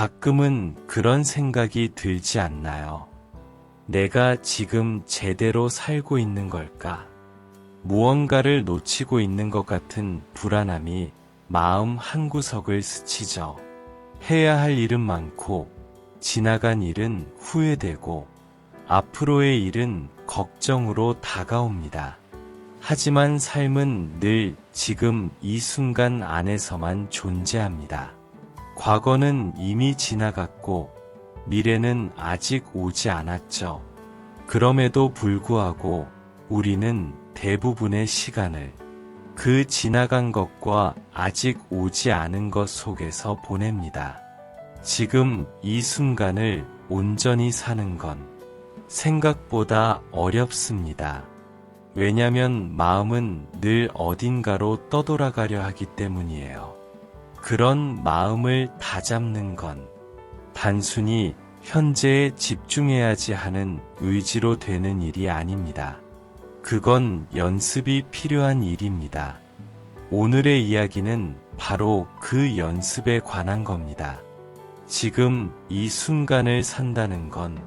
가끔은 그런 생각이 들지 않나요? 내가 지금 제대로 살고 있는 걸까? 무언가를 놓치고 있는 것 같은 불안함이 마음 한구석을 스치죠. 해야 할 일은 많고, 지나간 일은 후회되고, 앞으로의 일은 걱정으로 다가옵니다. 하지만 삶은 늘 지금 이 순간 안에서만 존재합니다. 과거는 이미 지나갔고, 미래는 아직 오지 않았죠. 그럼에도 불구하고 우리는 대부분의 시간을 그 지나간 것과 아직 오지 않은 것 속에서 보냅니다. 지금 이 순간을 온전히 사는 건 생각보다 어렵습니다. 왜냐면 마음은 늘 어딘가로 떠돌아가려 하기 때문이에요. 그런 마음을 다잡는 건 단순히 현재에 집중해야지 하는 의지로 되는 일이 아닙니다. 그건 연습이 필요한 일입니다. 오늘의 이야기는 바로 그 연습에 관한 겁니다. 지금 이 순간을 산다는 건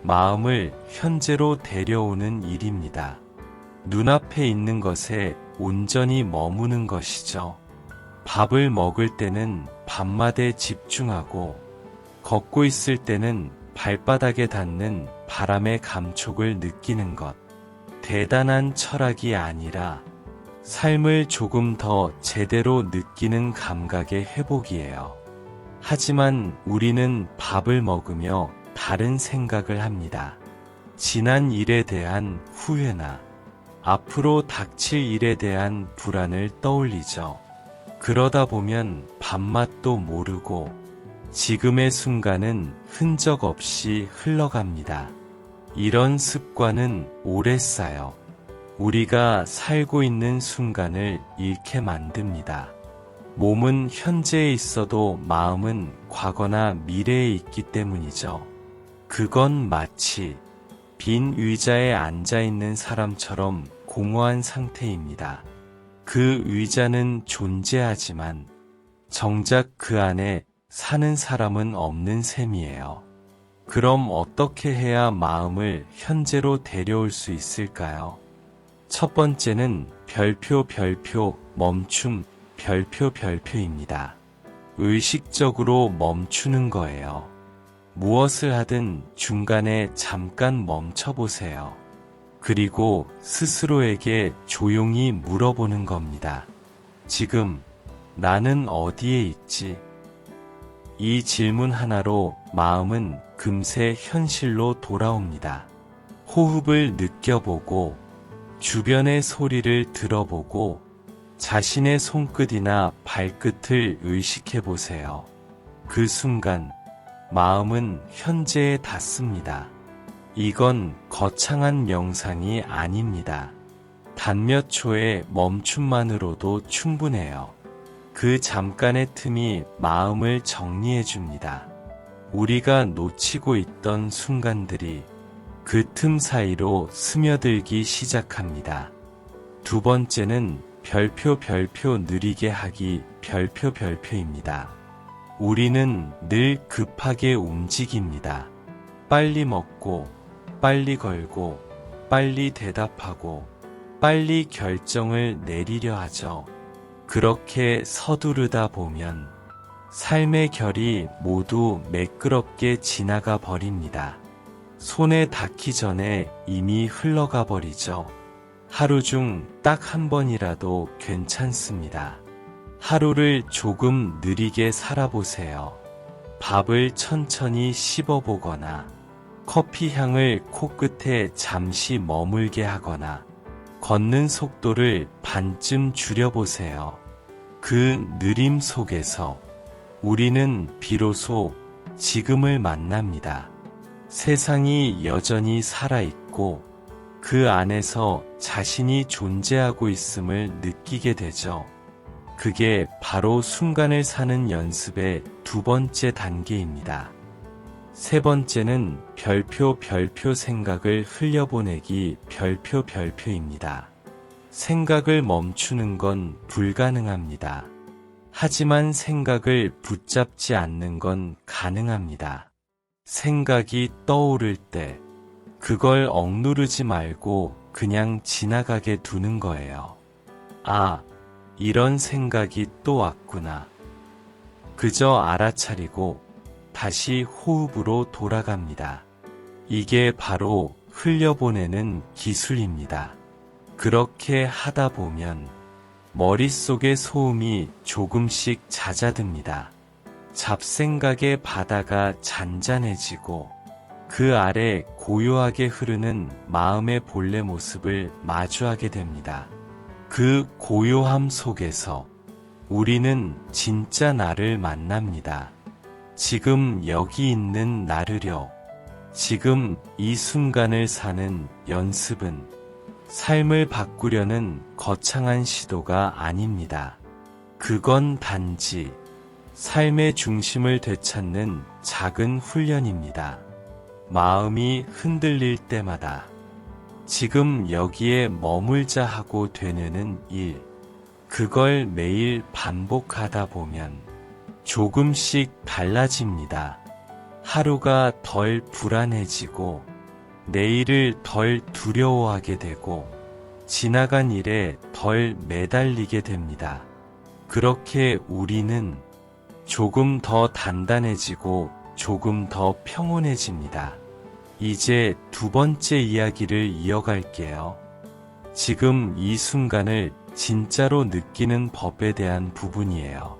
마음을 현재로 데려오는 일입니다. 눈앞에 있는 것에 온전히 머무는 것이죠. 밥을 먹을 때는 밥맛에 집중하고 걷고 있을 때는 발바닥에 닿는 바람의 감촉을 느끼는 것. 대단한 철학이 아니라 삶을 조금 더 제대로 느끼는 감각의 회복이에요. 하지만 우리는 밥을 먹으며 다른 생각을 합니다. 지난 일에 대한 후회나 앞으로 닥칠 일에 대한 불안을 떠올리죠. 그러다 보면 밥맛도 모르고 지금의 순간은 흔적 없이 흘러갑니다. 이런 습관은 오래 쌓여 우리가 살고 있는 순간을 잃게 만듭니다. 몸은 현재에 있어도 마음은 과거나 미래에 있기 때문이죠. 그건 마치 빈 의자에 앉아 있는 사람처럼 공허한 상태입니다. 그 의자는 존재하지만 정작 그 안에 사는 사람은 없는 셈이에요. 그럼 어떻게 해야 마음을 현재로 데려올 수 있을까요? 첫 번째는 별표 멈춤 별표입니다. 의식적으로 멈추는 거예요. 무엇을 하든 중간에 잠깐 멈춰보세요. 그리고 스스로에게 조용히 물어보는 겁니다. 지금 나는 어디에 있지? 이 질문 하나로 마음은 금세 현실로 돌아옵니다. 호흡을 느껴보고 주변의 소리를 들어보고 자신의 손끝이나 발끝을 의식해보세요. 그 순간 마음은 현재에 닿습니다. 이건 거창한 명상이 아닙니다. 단 몇 초의 멈춤만으로도 충분해요. 그 잠깐의 틈이 마음을 정리해줍니다. 우리가 놓치고 있던 순간들이 그 틈 사이로 스며들기 시작합니다. 두 번째는 별표 느리게 하기 별표입니다. 우리는 늘 급하게 움직입니다. 빨리 먹고, 빨리 걸고, 빨리 대답하고, 빨리 결정을 내리려 하죠. 그렇게 서두르다 보면 삶의 결이 모두 매끄럽게 지나가 버립니다. 손에 닿기 전에 이미 흘러가 버리죠. 하루 중 딱 한 번이라도 괜찮습니다. 하루를 조금 느리게 살아보세요. 밥을 천천히 씹어보거나 커피 향을 코끝에 잠시 머물게 하거나 걷는 속도를 반쯤 줄여보세요. 그 느림 속에서 우리는 비로소 지금을 만납니다. 세상이 여전히 살아있고 그 안에서 자신이 존재하고 있음을 느끼게 되죠. 그게 바로 순간을 사는 연습의 두 번째 단계입니다. 세 번째는 별표 생각을 흘려보내기 별표입니다. 생각을 멈추는 건 불가능합니다. 하지만 생각을 붙잡지 않는 건 가능합니다. 생각이 떠오를 때 그걸 억누르지 말고 그냥 지나가게 두는 거예요. 아, 이런 생각이 또 왔구나. 그저 알아차리고 다시 호흡으로 돌아갑니다. 이게 바로 흘려보내는 기술입니다. 그렇게 하다 보면 머릿속의 소음이 조금씩 잦아듭니다. 잡생각의 바다가 잔잔해지고 그 아래 고요하게 흐르는 마음의 본래 모습을 마주하게 됩니다. 그 고요함 속에서 우리는 진짜 나를 만납니다. 지금 여기 있는 나를요. 지금 이 순간을 사는 연습은 삶을 바꾸려는 거창한 시도가 아닙니다. 그건 단지 삶의 중심을 되찾는 작은 훈련입니다. 마음이 흔들릴 때마다 지금 여기에 머물자 하고 되뇌는 일, 그걸 매일 반복하다 보면 조금씩 달라집니다. 하루가 덜 불안해지고 내일을 덜 두려워하게 되고 지나간 일에 덜 매달리게 됩니다. 그렇게 우리는 조금 더 단단해지고 조금 더 평온해집니다. 이제 두 번째 이야기를 이어갈게요. 지금 이 순간을 진짜로 느끼는 법에 대한 부분이에요.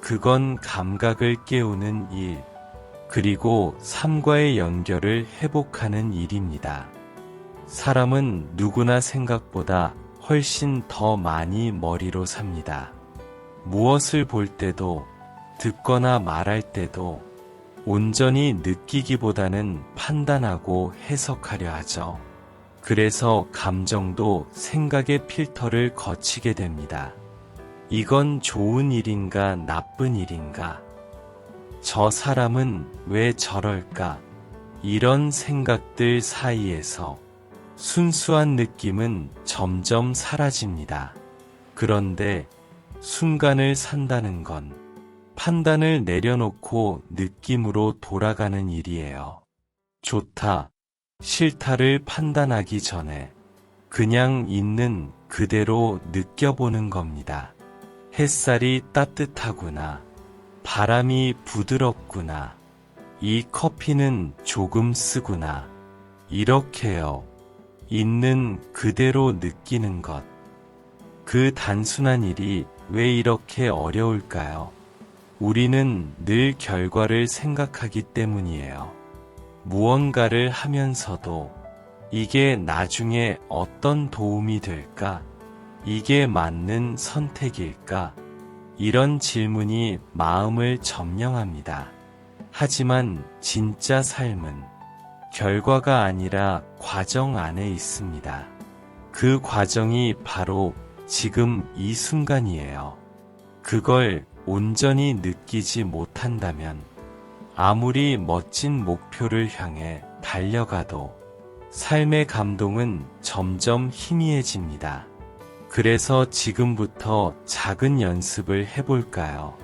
그건 감각을 깨우는 일, 그리고 삶과의 연결을 회복하는 일입니다. 사람은 누구나 생각보다 훨씬 더 많이 머리로 삽니다. 무엇을 볼 때도, 듣거나 말할 때도 온전히 느끼기보다는 판단하고 해석하려 하죠. 그래서 감정도 생각의 필터를 거치게 됩니다. 이건 좋은 일인가 나쁜 일인가? 저 사람은 왜 저럴까? 이런 생각들 사이에서 순수한 느낌은 점점 사라집니다. 그런데 순간을 산다는 건 판단을 내려놓고 느낌으로 돌아가는 일이에요. 좋다, 싫다를 판단하기 전에 그냥 있는 그대로 느껴보는 겁니다. 햇살이 따뜻하구나. 바람이 부드럽구나. 이 커피는 조금 쓰구나. 이렇게요. 있는 그대로 느끼는 것. 그 단순한 일이 왜 이렇게 어려울까요? 우리는 늘 결과를 생각하기 때문이에요. 무언가를 하면서도 이게 나중에 어떤 도움이 될까? 이게 맞는 선택일까? 이런 질문이 마음을 점령합니다. 하지만 진짜 삶은 결과가 아니라 과정 안에 있습니다. 그 과정이 바로 지금 이 순간이에요. 그걸 온전히 느끼지 못한다면 아무리 멋진 목표를 향해 달려가도 삶의 감동은 점점 희미해집니다. 그래서 지금부터 작은 연습을 해볼까요?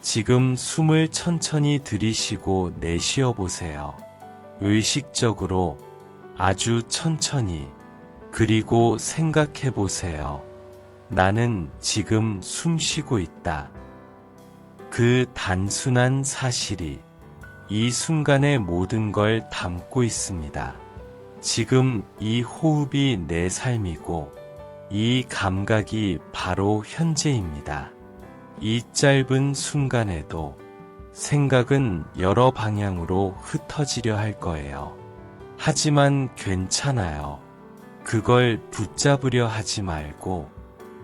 지금 숨을 천천히 들이쉬고 내쉬어 보세요. 의식적으로 아주 천천히, 그리고 생각해 보세요. 나는 지금 숨 쉬고 있다. 그 단순한 사실이 이 순간의 모든 걸 담고 있습니다. 지금 이 호흡이 내 삶이고 이 감각이 바로 현재입니다. 이 짧은 순간에도 생각은 여러 방향으로 흩어지려 할 거예요. 하지만 괜찮아요. 그걸 붙잡으려 하지 말고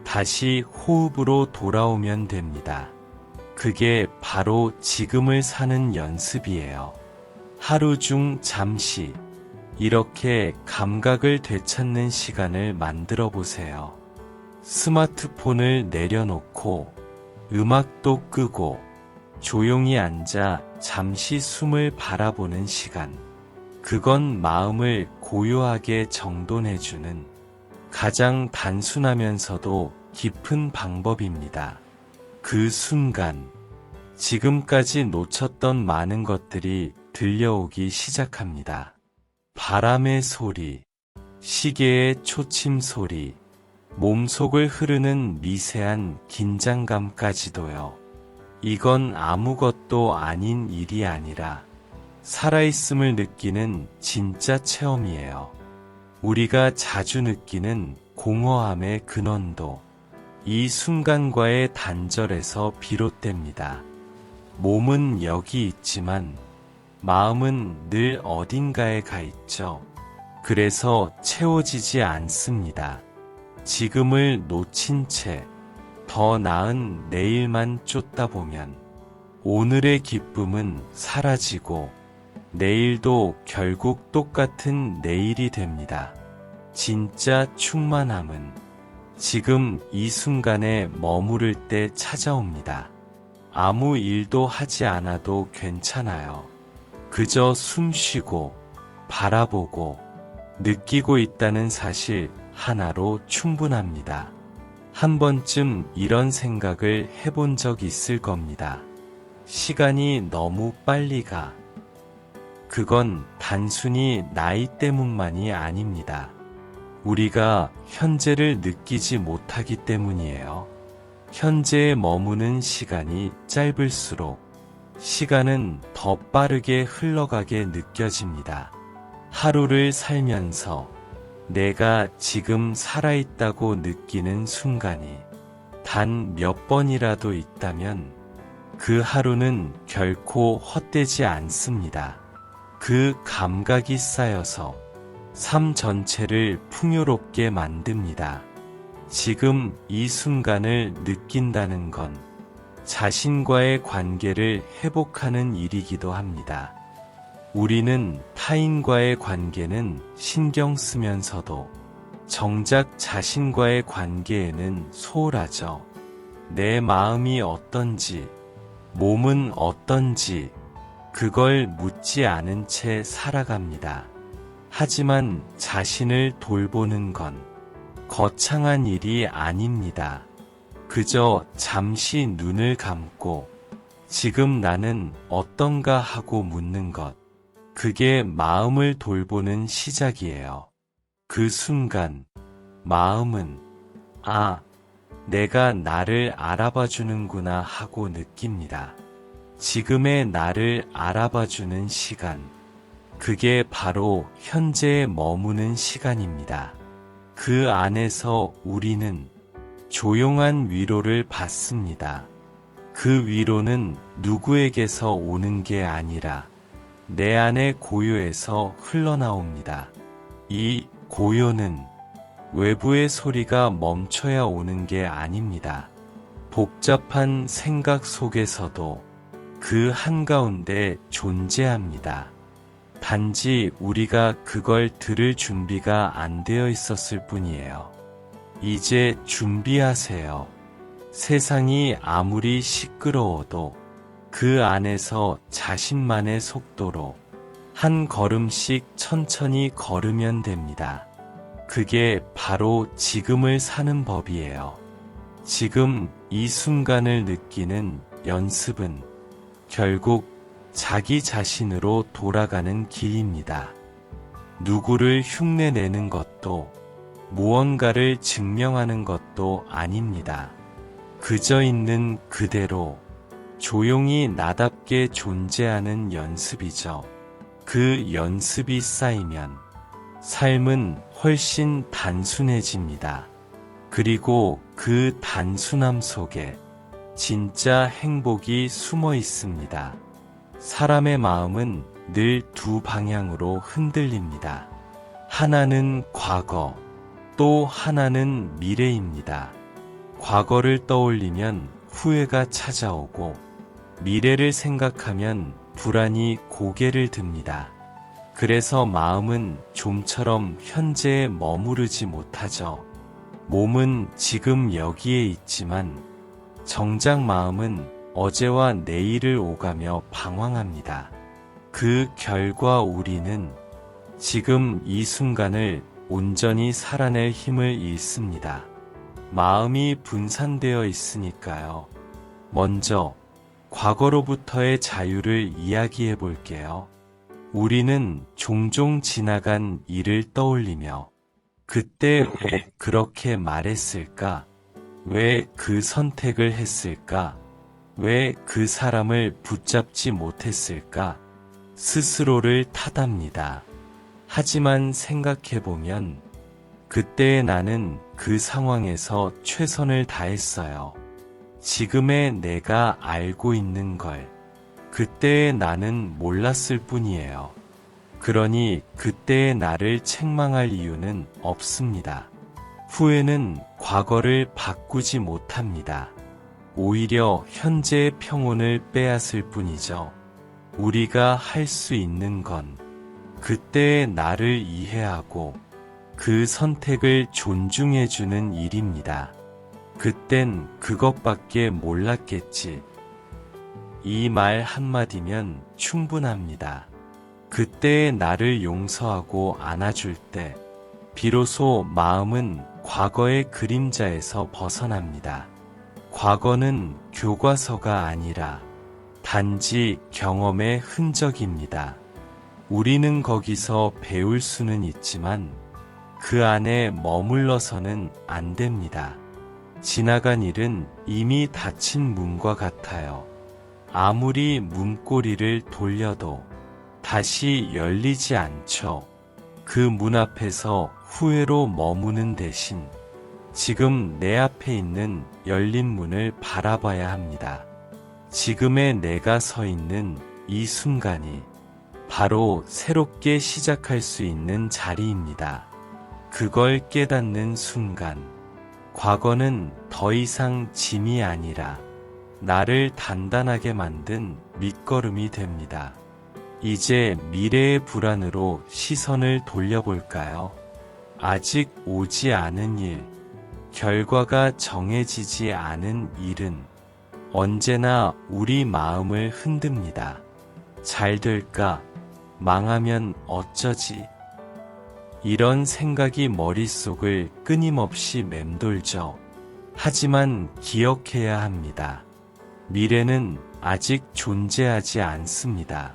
다시 호흡으로 돌아오면 됩니다. 그게 바로 지금을 사는 연습이에요. 하루 중 잠시 이렇게 감각을 되찾는 시간을 만들어 보세요. 스마트폰을 내려놓고 음악도 끄고 조용히 앉아 잠시 숨을 바라보는 시간. 그건 마음을 고요하게 정돈해주는 가장 단순하면서도 깊은 방법입니다. 그 순간, 지금까지 놓쳤던 많은 것들이 들려오기 시작합니다. 바람의 소리, 시계의 초침 소리, 몸속을 흐르는 미세한 긴장감까지도요. 이건 아무것도 아닌 일이 아니라 살아있음을 느끼는 진짜 체험이에요. 우리가 자주 느끼는 공허함의 근원도 이 순간과의 단절에서 비롯됩니다. 몸은 여기 있지만 마음은 늘 어딘가에 가 있죠. 그래서 채워지지 않습니다. 지금을 놓친 채 더 나은 내일만 쫓다 보면 오늘의 기쁨은 사라지고 내일도 결국 똑같은 내일이 됩니다. 진짜 충만함은 지금 이 순간에 머무를 때 찾아옵니다. 아무 일도 하지 않아도 괜찮아요. 그저 숨 쉬고 바라보고 느끼고 있다는 사실 하나로 충분합니다. 한 번쯤 이런 생각을 해본 적 있을 겁니다. 시간이 너무 빨리 가. 그건 단순히 나이 때문만이 아닙니다. 우리가 현재를 느끼지 못하기 때문이에요. 현재에 머무는 시간이 짧을수록 시간은 더 빠르게 흘러가게 느껴집니다. 하루를 살면서 내가 지금 살아있다고 느끼는 순간이 단 몇 번이라도 있다면 그 하루는 결코 헛되지 않습니다. 그 감각이 쌓여서 삶 전체를 풍요롭게 만듭니다. 지금 이 순간을 느낀다는 건 자신과의 관계를 회복하는 일이기도 합니다. 우리는 타인과의 관계는 신경 쓰면서도 정작 자신과의 관계에는 소홀하죠. 내 마음이 어떤지, 몸은 어떤지, 그걸 묻지 않은 채 살아갑니다. 하지만 자신을 돌보는 건 거창한 일이 아닙니다. 그저 잠시 눈을 감고 지금 나는 어떤가 하고 묻는 것. 그게 마음을 돌보는 시작이에요. 그 순간 마음은 내가 나를 알아봐주는구나 하고 느낍니다. 지금의 나를 알아봐주는 시간. 그게 바로 현재에 머무는 시간입니다. 그 안에서 우리는 조용한 위로를 받습니다. 그 위로는 누구에게서 오는 게 아니라 내 안의 고요에서 흘러나옵니다. 이 고요는 외부의 소리가 멈춰야 오는 게 아닙니다. 복잡한 생각 속에서도 그 한가운데 존재합니다. 단지 우리가 그걸 들을 준비가 안 되어 있었을 뿐이에요. 이제 준비하세요. 세상이 아무리 시끄러워도 그 안에서 자신만의 속도로 한 걸음씩 천천히 걸으면 됩니다. 그게 바로 지금을 사는 법이에요. 지금 이 순간을 느끼는 연습은 결국 자기 자신으로 돌아가는 길입니다. 누구를 흉내내는 것도 무언가를 증명하는 것도 아닙니다. 그저 있는 그대로 조용히 나답게 존재하는 연습이죠. 그 연습이 쌓이면 삶은 훨씬 단순해집니다. 그리고 그 단순함 속에 진짜 행복이 숨어 있습니다. 사람의 마음은 늘 두 방향으로 흔들립니다. 하나는 과거, 또 하나는 미래입니다. 과거를 떠올리면 후회가 찾아오고 미래를 생각하면 불안이 고개를 듭니다. 그래서 마음은 좀처럼 현재에 머무르지 못하죠. 몸은 지금 여기에 있지만 정작 마음은 어제와 내일을 오가며 방황합니다. 그 결과 우리는 지금 이 순간을 온전히 살아낼 힘을 잃습니다. 마음이 분산되어 있으니까요. 먼저 과거로부터의 자유를 이야기해 볼게요. 우리는 종종 지나간 일을 떠올리며 그때 왜 그렇게 말했을까? 왜 그 선택을 했을까? 왜 그 사람을 붙잡지 못했을까? 스스로를 탓합니다. 하지만 생각해보면 그때의 나는 그 상황에서 최선을 다했어요. 지금의 내가 알고 있는 걸 그때의 나는 몰랐을 뿐이에요. 그러니 그때의 나를 책망할 이유는 없습니다. 후회는 과거를 바꾸지 못합니다. 오히려 현재의 평온을 빼앗을 뿐이죠. 우리가 할 수 있는 건 그때의 나를 이해하고 그 선택을 존중해주는 일입니다. 그땐 그것밖에 몰랐겠지. 이 말 한마디면 충분합니다. 그때의 나를 용서하고 안아줄 때 비로소 마음은 과거의 그림자에서 벗어납니다. 과거는 교과서가 아니라 단지 경험의 흔적입니다. 우리는 거기서 배울 수는 있지만 그 안에 머물러서는 안 됩니다. 지나간 일은 이미 닫힌 문과 같아요. 아무리 문고리를 돌려도 다시 열리지 않죠. 그 문 앞에서 후회로 머무는 대신 지금 내 앞에 있는 열린 문을 바라봐야 합니다. 지금의 내가 서 있는 이 순간이 바로 새롭게 시작할 수 있는 자리입니다. 그걸 깨닫는 순간, 과거는 더 이상 짐이 아니라 나를 단단하게 만든 밑거름이 됩니다. 이제 미래의 불안으로 시선을 돌려볼까요? 아직 오지 않은 일, 결과가 정해지지 않은 일은 언제나 우리 마음을 흔듭니다. 잘 될까? 망하면 어쩌지? 이런 생각이 머릿속을 끊임없이 맴돌죠. 하지만 기억해야 합니다. 미래는 아직 존재하지 않습니다.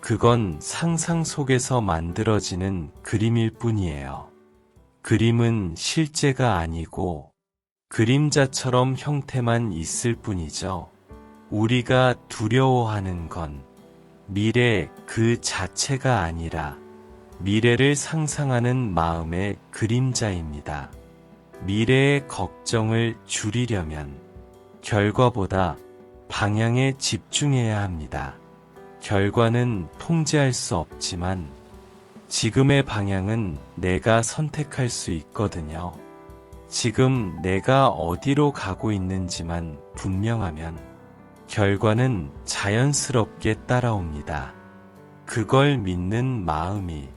그건 상상 속에서 만들어지는 그림일 뿐이에요. 그림은 실제가 아니고 그림자처럼 형태만 있을 뿐이죠. 우리가 두려워하는 건 미래 그 자체가 아니라 미래를 상상하는 마음의 그림자입니다. 미래의 걱정을 줄이려면 결과보다 방향에 집중해야 합니다. 결과는 통제할 수 없지만 지금의 방향은 내가 선택할 수 있거든요. 지금 내가 어디로 가고 있는지만 분명하면 결과는 자연스럽게 따라옵니다. 그걸 믿는 마음이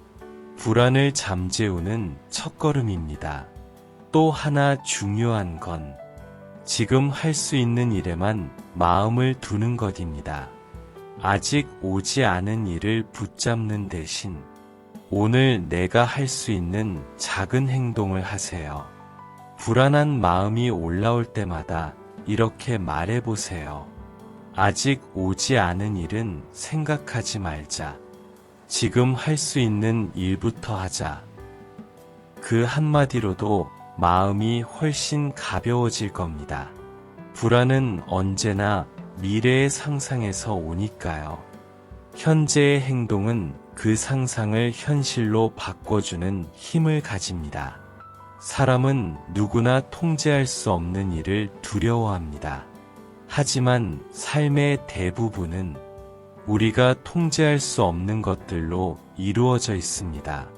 불안을 잠재우는 첫걸음입니다. 또 하나 중요한 건 지금 할 수 있는 일에만 마음을 두는 것입니다. 아직 오지 않은 일을 붙잡는 대신 오늘 내가 할 수 있는 작은 행동을 하세요. 불안한 마음이 올라올 때마다 이렇게 말해보세요. 아직 오지 않은 일은 생각하지 말자. 지금 할 수 있는 일부터 하자. 그 한마디로도 마음이 훨씬 가벼워질 겁니다. 불안은 언제나 미래의 상상에서 오니까요. 현재의 행동은 그 상상을 현실로 바꿔주는 힘을 가집니다. 사람은 누구나 통제할 수 없는 일을 두려워합니다. 하지만 삶의 대부분은 우리가 통제할 수 없는 것들로 이루어져 있습니다.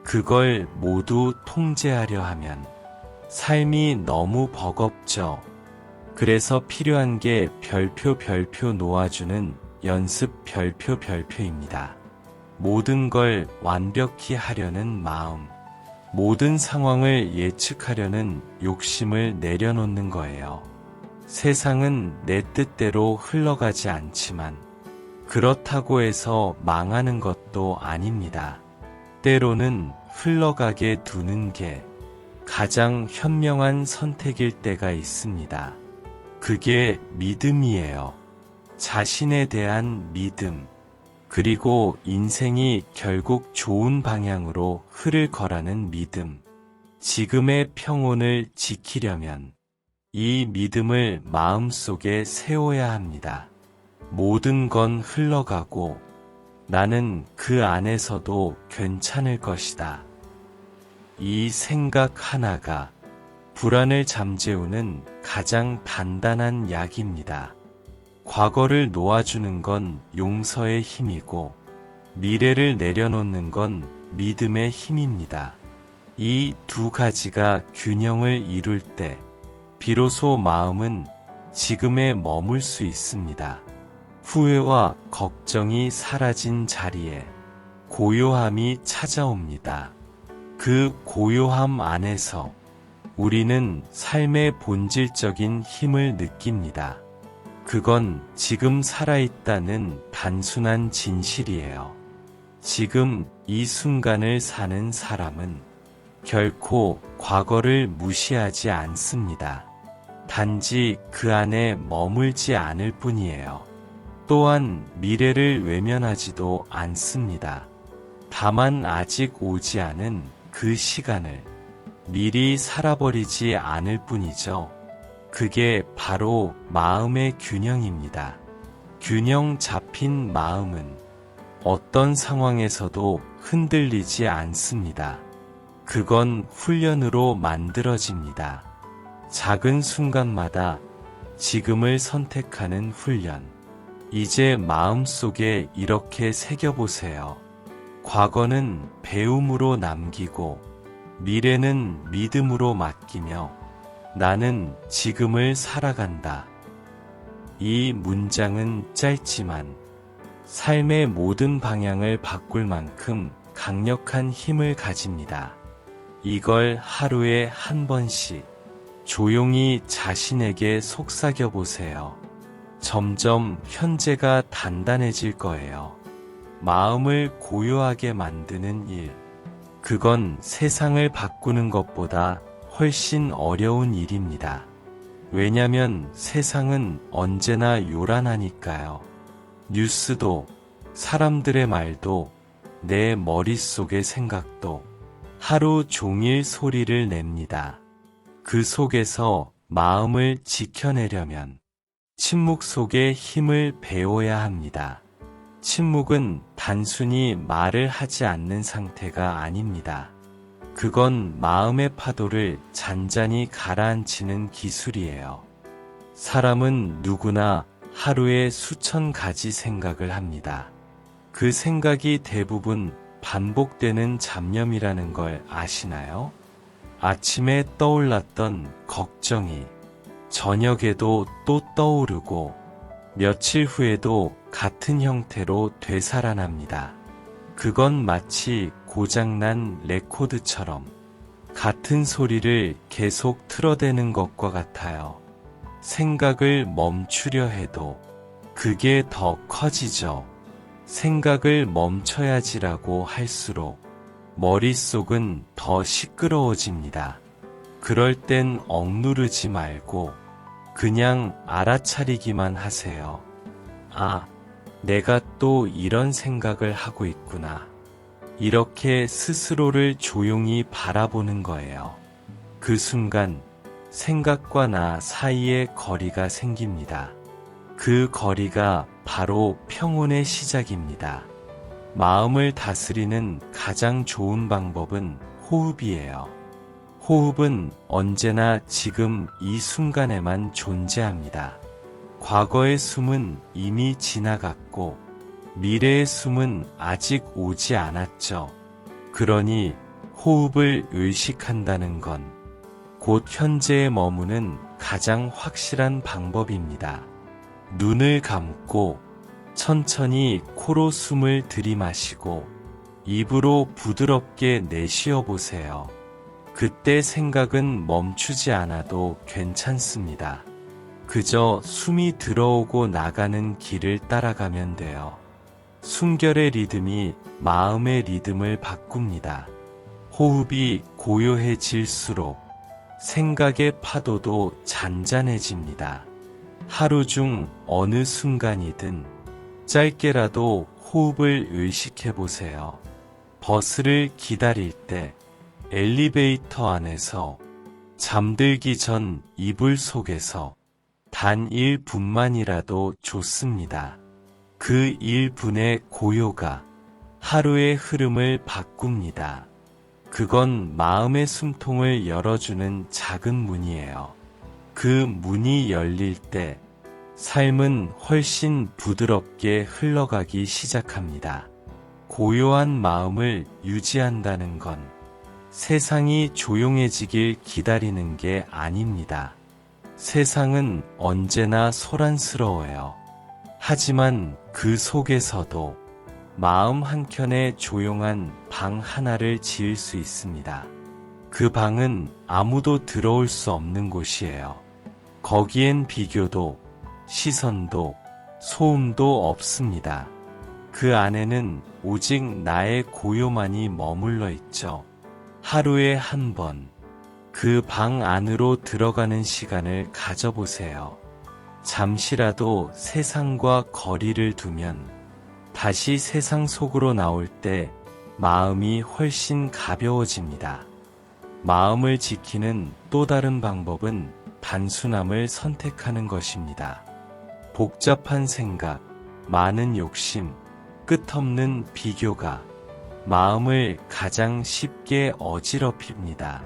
그걸 모두 통제하려 하면 삶이 너무 버겁죠. 그래서 필요한 게 별표 놓아주는 연습 별표입니다. 모든 걸 완벽히 하려는 마음, 모든 상황을 예측하려는 욕심을 내려놓는 거예요. 세상은 내 뜻대로 흘러가지 않지만 그렇다고 해서 망하는 것도 아닙니다. 때로는 흘러가게 두는 게 가장 현명한 선택일 때가 있습니다. 그게 믿음이에요. 자신에 대한 믿음. 그리고 인생이 결국 좋은 방향으로 흐를 거라는 믿음. 지금의 평온을 지키려면 이 믿음을 마음속에 세워야 합니다. 모든 건 흘러가고 나는 그 안에서도 괜찮을 것이다. 이 생각 하나가 불안을 잠재우는 가장 단단한 약입니다. 과거를 놓아주는 건 용서의 힘이고 미래를 내려놓는 건 믿음의 힘입니다. 이 두 가지가 균형을 이룰 때 비로소 마음은 지금에 머물 수 있습니다. 후회와 걱정이 사라진 자리에 고요함이 찾아옵니다. 그 고요함 안에서 우리는 삶의 본질적인 힘을 느낍니다. 그건 지금 살아있다는 단순한 진실이에요. 지금 이 순간을 사는 사람은 결코 과거를 무시하지 않습니다. 단지 그 안에 머물지 않을 뿐이에요. 또한 미래를 외면하지도 않습니다. 다만 아직 오지 않은 그 시간을 미리 살아버리지 않을 뿐이죠. 그게 바로 마음의 균형입니다. 균형 잡힌 마음은 어떤 상황에서도 흔들리지 않습니다. 그건 훈련으로 만들어집니다. 작은 순간마다 지금을 선택하는 훈련. 이제 마음속에 이렇게 새겨보세요. 과거는 배움으로 남기고 미래는 믿음으로 맡기며 나는 지금을 살아간다. 이 문장은 짧지만 삶의 모든 방향을 바꿀 만큼 강력한 힘을 가집니다. 이걸 하루에 한 번씩 조용히 자신에게 속삭여 보세요. 점점 현재가 단단해질 거예요. 마음을 고요하게 만드는 일. 그건 세상을 바꾸는 것보다 훨씬 어려운 일입니다. 왜냐면 세상은 언제나 요란하니까요. 뉴스도, 사람들의 말도, 내 머릿속의 생각도 하루 종일 소리를 냅니다. 그 속에서 마음을 지켜내려면 침묵 속에 힘을 배워야 합니다. 침묵은 단순히 말을 하지 않는 상태가 아닙니다. 그건 마음의 파도를 잔잔히 가라앉히는 기술이에요. 사람은 누구나 하루에 수천 가지 생각을 합니다. 그 생각이 대부분 반복되는 잡념이라는 걸 아시나요? 아침에 떠올랐던 걱정이 저녁에도 또 떠오르고 며칠 후에도 같은 형태로 되살아납니다. 그건 마치 고장난 레코드처럼 같은 소리를 계속 틀어대는 것과 같아요. 생각을 멈추려 해도 그게 더 커지죠. 생각을 멈춰야지라고 할수록 머릿속은 더 시끄러워집니다. 그럴 땐 억누르지 말고 그냥 알아차리기만 하세요. 아, 내가 또 이런 생각을 하고 있구나. 이렇게 스스로를 조용히 바라보는 거예요. 그 순간 생각과 나 사이에 거리가 생깁니다. 그 거리가 바로 평온의 시작입니다. 마음을 다스리는 가장 좋은 방법은 호흡이에요. 호흡은 언제나 지금 이 순간에만 존재합니다. 과거의 숨은 이미 지나갔고 미래의 숨은 아직 오지 않았죠. 그러니 호흡을 의식한다는 건 곧 현재에 머무는 가장 확실한 방법입니다. 눈을 감고 천천히 코로 숨을 들이마시고 입으로 부드럽게 내쉬어 보세요. 그때 생각은 멈추지 않아도 괜찮습니다. 그저 숨이 들어오고 나가는 길을 따라가면 돼요. 숨결의 리듬이 마음의 리듬을 바꿉니다. 호흡이 고요해질수록 생각의 파도도 잔잔해집니다. 하루 중 어느 순간이든 짧게라도 호흡을 의식해 보세요. 버스를 기다릴 때, 엘리베이터 안에서, 잠들기 전 이불 속에서 단 1분만이라도 좋습니다. 그 1분의 고요가 하루의 흐름을 바꿉니다. 그건 마음의 숨통을 열어주는 작은 문이에요. 그 문이 열릴 때 삶은 훨씬 부드럽게 흘러가기 시작합니다. 고요한 마음을 유지한다는 건 세상이 조용해지길 기다리는 게 아닙니다. 세상은 언제나 소란스러워요. 하지만 그 속에서도 마음 한켠에 조용한 방 하나를 지을 수 있습니다. 그 방은 아무도 들어올 수 없는 곳이에요. 거기엔 비교도, 시선도, 소음도 없습니다. 그 안에는 오직 나의 고요만이 머물러 있죠. 하루에 한 번, 그 방 안으로 들어가는 시간을 가져보세요. 잠시라도 세상과 거리를 두면 다시 세상 속으로 나올 때 마음이 훨씬 가벼워집니다. 마음을 지키는 또 다른 방법은 단순함을 선택하는 것입니다. 복잡한 생각, 많은 욕심, 끝없는 비교가 마음을 가장 쉽게 어지럽힙니다.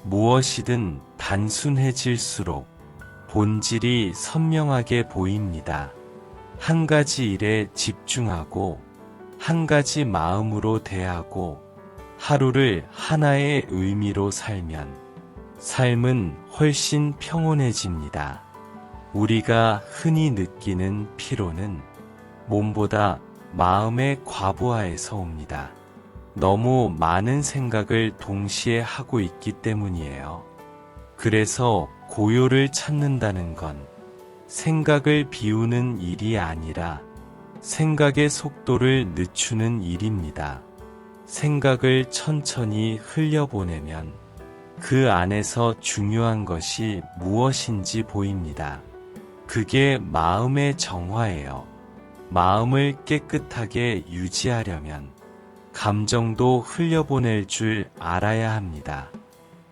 무엇이든 단순해질수록 본질이 선명하게 보입니다. 한 가지 일에 집중하고 한 가지 마음으로 대하고 하루를 하나의 의미로 살면 삶은 훨씬 평온해집니다. 우리가 흔히 느끼는 피로는 몸보다 마음의 과부하에서 옵니다. 너무 많은 생각을 동시에 하고 있기 때문이에요. 그래서 고요를 찾는다는 건 생각을 비우는 일이 아니라 생각의 속도를 늦추는 일입니다. 생각을 천천히 흘려보내면 그 안에서 중요한 것이 무엇인지 보입니다. 그게 마음의 정화예요. 마음을 깨끗하게 유지하려면 감정도 흘려보낼 줄 알아야 합니다.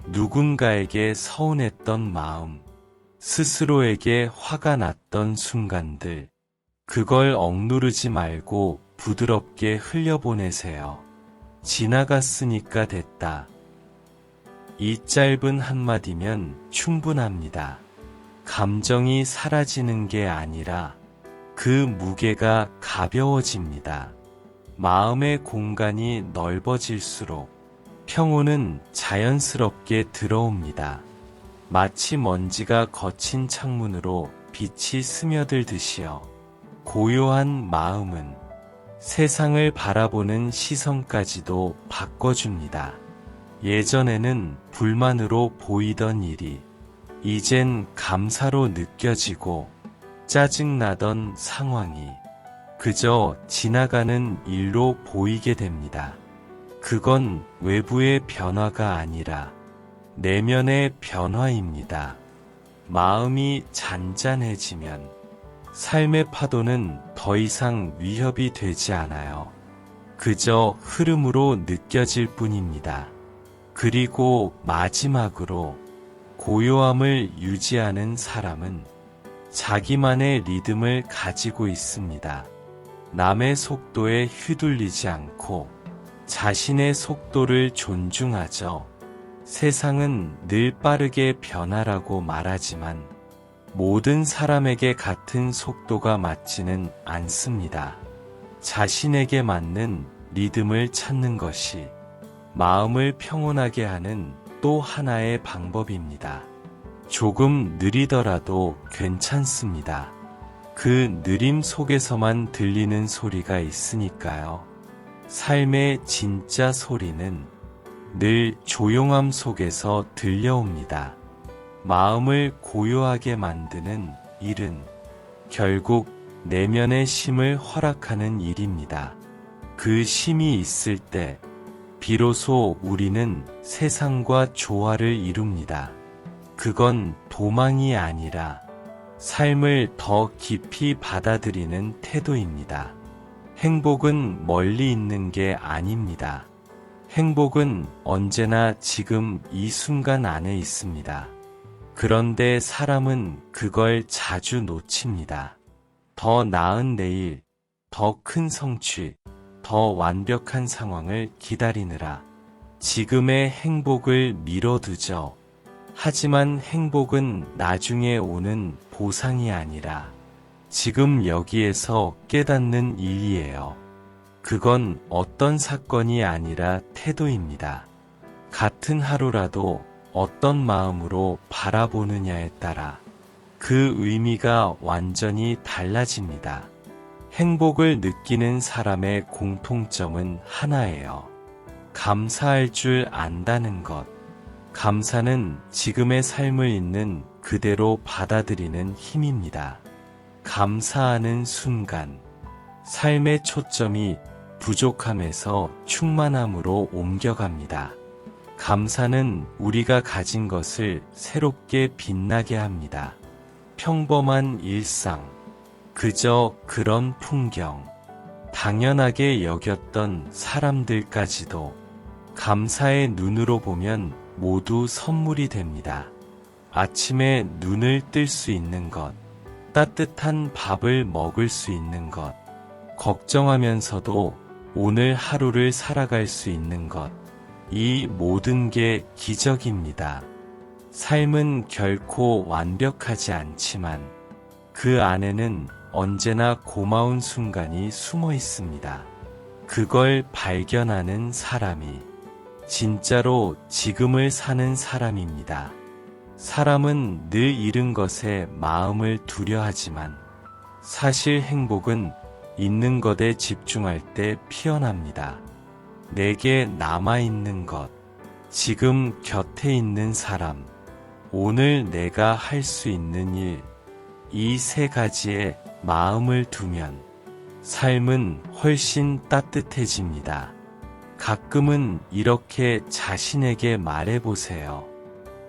누군가에게 서운했던 마음, 스스로에게 화가 났던 순간들, 그걸 억누르지 말고 부드럽게 흘려보내세요. 지나갔으니까 됐다. 이 짧은 한마디면 충분합니다. 감정이 사라지는 게 아니라 그 무게가 가벼워집니다. 마음의 공간이 넓어질수록 평온은 자연스럽게 들어옵니다. 마치 먼지가 거친 창문으로 빛이 스며들듯이요. 고요한 마음은 세상을 바라보는 시선까지도 바꿔줍니다. 예전에는 불만으로 보이던 일이 이젠 감사로 느껴지고 짜증나던 상황이 그저 지나가는 일로 보이게 됩니다. 그건 외부의 변화가 아니라 내면의 변화입니다. 마음이 잔잔해지면 삶의 파도는 더 이상 위협이 되지 않아요. 그저 흐름으로 느껴질 뿐입니다. 그리고 마지막으로 고요함을 유지하는 사람은 자기만의 리듬을 가지고 있습니다. 남의 속도에 휘둘리지 않고 자신의 속도를 존중하죠. 세상은 늘 빠르게 변하라고 말하지만 모든 사람에게 같은 속도가 맞지는 않습니다. 자신에게 맞는 리듬을 찾는 것이 마음을 평온하게 하는 또 하나의 방법입니다. 조금 느리더라도 괜찮습니다. 그 느림 속에서만 들리는 소리가 있으니까요. 삶의 진짜 소리는 늘 조용함 속에서 들려옵니다. 마음을 고요하게 만드는 일은 결국 내면의 쉼을 허락하는 일입니다. 그 쉼이 있을 때 비로소 우리는 세상과 조화를 이룹니다. 그건 도망이 아니라 삶을 더 깊이 받아들이는 태도입니다. 행복은 멀리 있는 게 아닙니다. 행복은 언제나 지금 이 순간 안에 있습니다. 그런데 사람은 그걸 자주 놓칩니다. 더 나은 내일, 더 큰 성취, 더 완벽한 상황을 기다리느라 지금의 행복을 미뤄두죠. 하지만 행복은 나중에 오는 보상이 아니라 지금 여기에서 깨닫는 일이에요. 그건 어떤 사건이 아니라 태도입니다. 같은 하루라도 어떤 마음으로 바라보느냐에 따라 그 의미가 완전히 달라집니다. 행복을 느끼는 사람의 공통점은 하나예요. 감사할 줄 안다는 것. 감사는 지금의 삶을 있는 그대로 받아들이는 힘입니다. 감사하는 순간, 삶의 초점이 부족함에서 충만함으로 옮겨갑니다. 감사는 우리가 가진 것을 새롭게 빛나게 합니다. 평범한 일상, 그저 그런 풍경, 당연하게 여겼던 사람들까지도 감사의 눈으로 보면 모두 선물이 됩니다. 아침에 눈을 뜰 수 있는 것, 따뜻한 밥을 먹을 수 있는 것, 걱정하면서도 오늘 하루를 살아갈 수 있는 것, 이 모든 게 기적입니다. 삶은 결코 완벽하지 않지만 그 안에는 언제나 고마운 순간이 숨어 있습니다. 그걸 발견하는 사람이 진짜로 지금을 사는 사람입니다. 사람은 늘 잃은 것에 마음을 두려하지만 사실 행복은 있는 것에 집중할 때 피어납니다. 내게 남아있는 것, 지금 곁에 있는 사람, 오늘 내가 할 수 있는 일, 이 세 가지에 마음을 두면 삶은 훨씬 따뜻해집니다. 가끔은 이렇게 자신에게 말해보세요.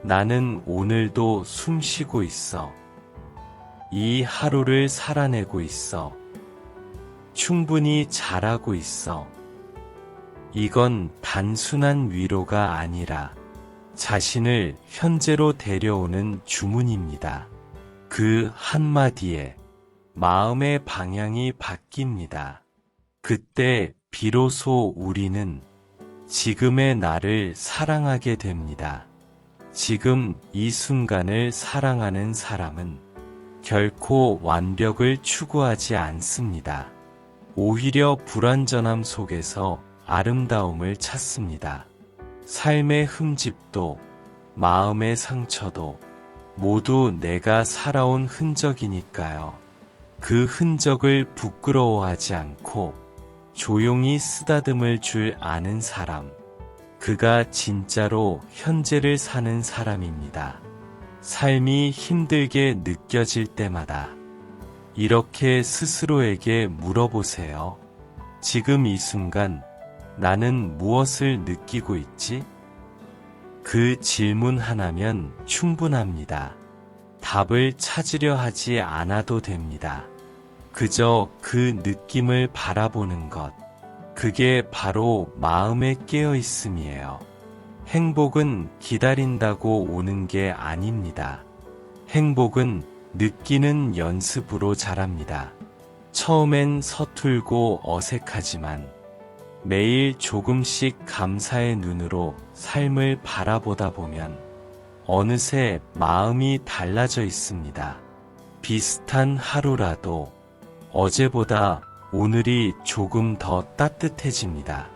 나는 오늘도 숨 쉬고 있어. 이 하루를 살아내고 있어. 충분히 잘하고 있어. 이건 단순한 위로가 아니라 자신을 현재로 데려오는 주문입니다. 그 한마디에 마음의 방향이 바뀝니다. 그때 비로소 우리는 지금의 나를 사랑하게 됩니다. 지금 이 순간을 사랑하는 사람은 결코 완벽을 추구하지 않습니다. 오히려 불완전함 속에서 아름다움을 찾습니다. 삶의 흠집도 마음의 상처도 모두 내가 살아온 흔적이니까요. 그 흔적을 부끄러워하지 않고 조용히 쓰다듬을 줄 아는 사람, 그가 진짜로 현재를 사는 사람입니다. 삶이 힘들게 느껴질 때마다 이렇게 스스로에게 물어보세요. 지금 이 순간 나는 무엇을 느끼고 있지? 그 질문 하나면 충분합니다. 답을 찾으려 하지 않아도 됩니다. 그저 그 느낌을 바라보는 것, 그게 바로 마음에 깨어 있음이에요. 행복은 기다린다고 오는 게 아닙니다. 행복은 느끼는 연습으로 자랍니다. 처음엔 서툴고 어색하지만 매일 조금씩 감사의 눈으로 삶을 바라보다 보면 어느새 마음이 달라져 있습니다. 비슷한 하루라도 어제보다 오늘이 조금 더 따뜻해집니다.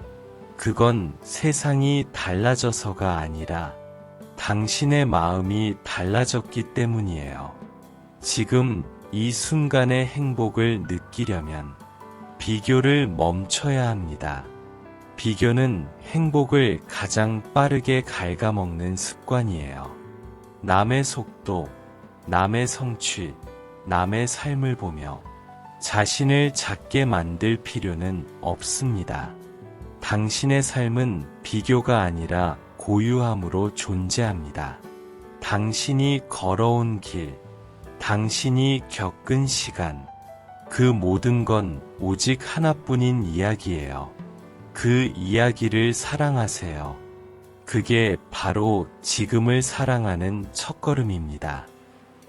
그건 세상이 달라져서가 아니라 당신의 마음이 달라졌기 때문이에요. 지금 이 순간의 행복을 느끼려면 비교를 멈춰야 합니다. 비교는 행복을 가장 빠르게 갉아먹는 습관이에요. 남의 속도, 남의 성취, 남의 삶을 보며 자신을 작게 만들 필요는 없습니다. 당신의 삶은 비교가 아니라 고유함으로 존재합니다. 당신이 걸어온 길, 당신이 겪은 시간, 그 모든 건 오직 하나뿐인 이야기예요. 그 이야기를 사랑하세요. 그게 바로 지금을 사랑하는 첫걸음입니다.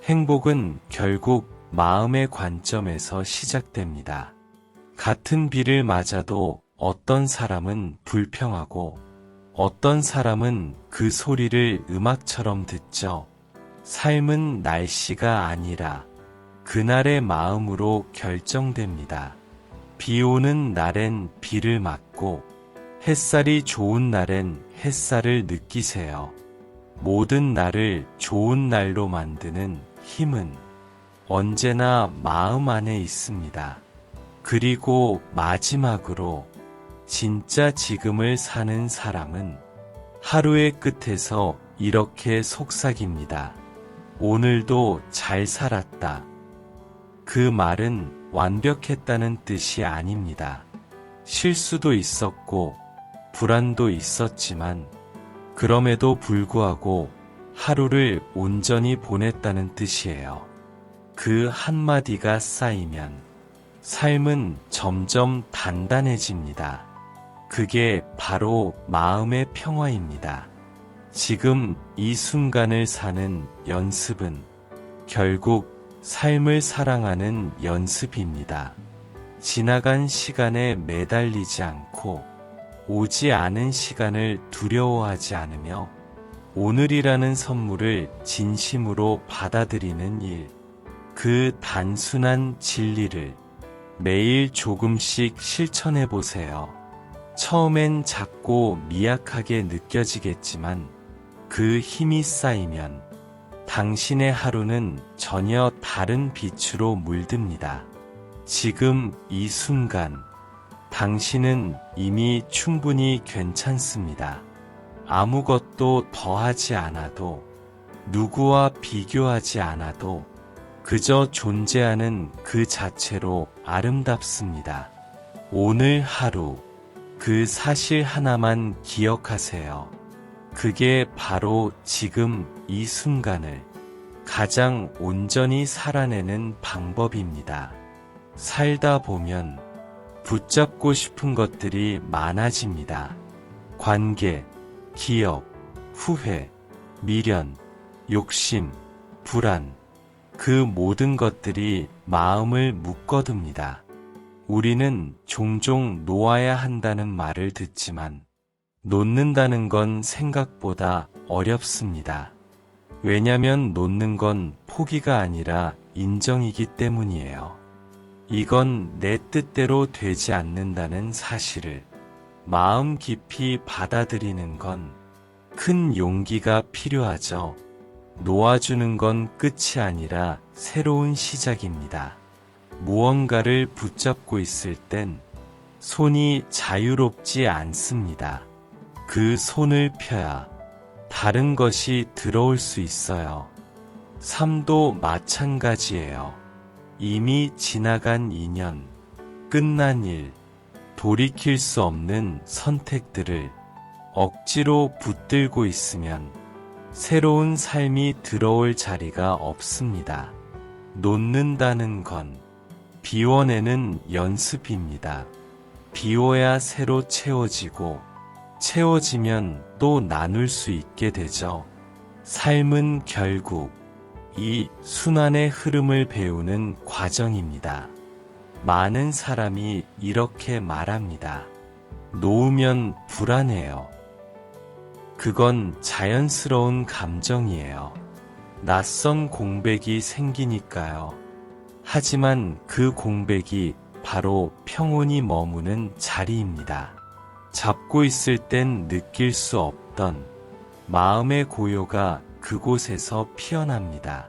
행복은 결국 마음의 관점에서 시작됩니다. 같은 비를 맞아도 어떤 사람은 불평하고 어떤 사람은 그 소리를 음악처럼 듣죠. 삶은 날씨가 아니라 그날의 마음으로 결정됩니다. 비 오는 날엔 비를 맞고 햇살이 좋은 날엔 햇살을 느끼세요. 모든 날을 좋은 날로 만드는 힘은 언제나 마음 안에 있습니다. 그리고 마지막으로 진짜 지금을 사는 사람은 하루의 끝에서 이렇게 속삭입니다. 오늘도 잘 살았다. 그 말은 완벽했다는 뜻이 아닙니다. 실수도 있었고 불안도 있었지만 그럼에도 불구하고 하루를 온전히 보냈다는 뜻이에요. 그 한마디가 쌓이면 삶은 점점 단단해집니다. 그게 바로 마음의 평화입니다. 지금 이 순간을 사는 연습은 결국 삶을 사랑하는 연습입니다. 지나간 시간에 매달리지 않고 오지 않은 시간을 두려워하지 않으며 오늘이라는 선물을 진심으로 받아들이는 일, 그 단순한 진리를 매일 조금씩 실천해 보세요. 처음엔 작고 미약하게 느껴지겠지만 그 힘이 쌓이면 당신의 하루는 전혀 다른 빛으로 물듭니다. 지금 이 순간 당신은 이미 충분히 괜찮습니다. 아무것도 더하지 않아도 누구와 비교하지 않아도 그저 존재하는 그 자체로 아름답습니다. 오늘 하루 그 사실 하나만 기억하세요. 그게 바로 지금 이 순간을 가장 온전히 살아내는 방법입니다. 살다 보면 붙잡고 싶은 것들이 많아집니다. 관계, 기억, 후회, 미련, 욕심, 불안, 그 모든 것들이 마음을 묶어둡니다. 우리는 종종 놓아야 한다는 말을 듣지만 놓는다는 건 생각보다 어렵습니다. 왜냐면 놓는 건 포기가 아니라 인정이기 때문이에요. 이건 내 뜻대로 되지 않는다는 사실을 마음 깊이 받아들이는 건 큰 용기가 필요하죠. 놓아주는 건 끝이 아니라 새로운 시작입니다. 무언가를 붙잡고 있을 땐 손이 자유롭지 않습니다. 그 손을 펴야 다른 것이 들어올 수 있어요. 삶도 마찬가지예요. 이미 지나간 인연, 끝난 일, 돌이킬 수 없는 선택들을 억지로 붙들고 있으면 새로운 삶이 들어올 자리가 없습니다. 놓는다는 건 비워내는 연습입니다. 비워야 새로 채워지고 채워지면 또 나눌 수 있게 되죠. 삶은 결국 이 순환의 흐름을 배우는 과정입니다. 많은 사람이 이렇게 말합니다. 놓으면 불안해요. 그건 자연스러운 감정이에요. 낯선 공백이 생기니까요. 하지만 그 공백이 바로 평온이 머무는 자리입니다. 잡고 있을 땐 느낄 수 없던 마음의 고요가 그곳에서 피어납니다.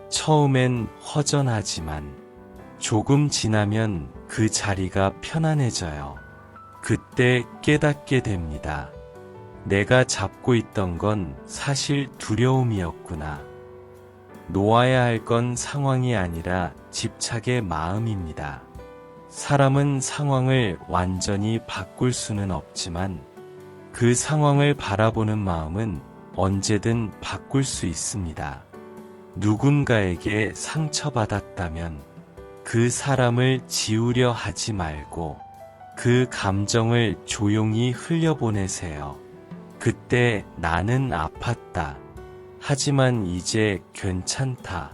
처음엔 허전하지만 조금 지나면 그 자리가 편안해져요. 그때 깨닫게 됩니다. 내가 잡고 있던 건 사실 두려움이었구나. 놓아야 할 건 상황이 아니라 집착의 마음입니다. 사람은 상황을 완전히 바꿀 수는 없지만 그 상황을 바라보는 마음은 언제든 바꿀 수 있습니다. 누군가에게 상처받았다면 그 사람을 지우려 하지 말고 그 감정을 조용히 흘려보내세요. 그때 나는 아팠다. 하지만 이제 괜찮다.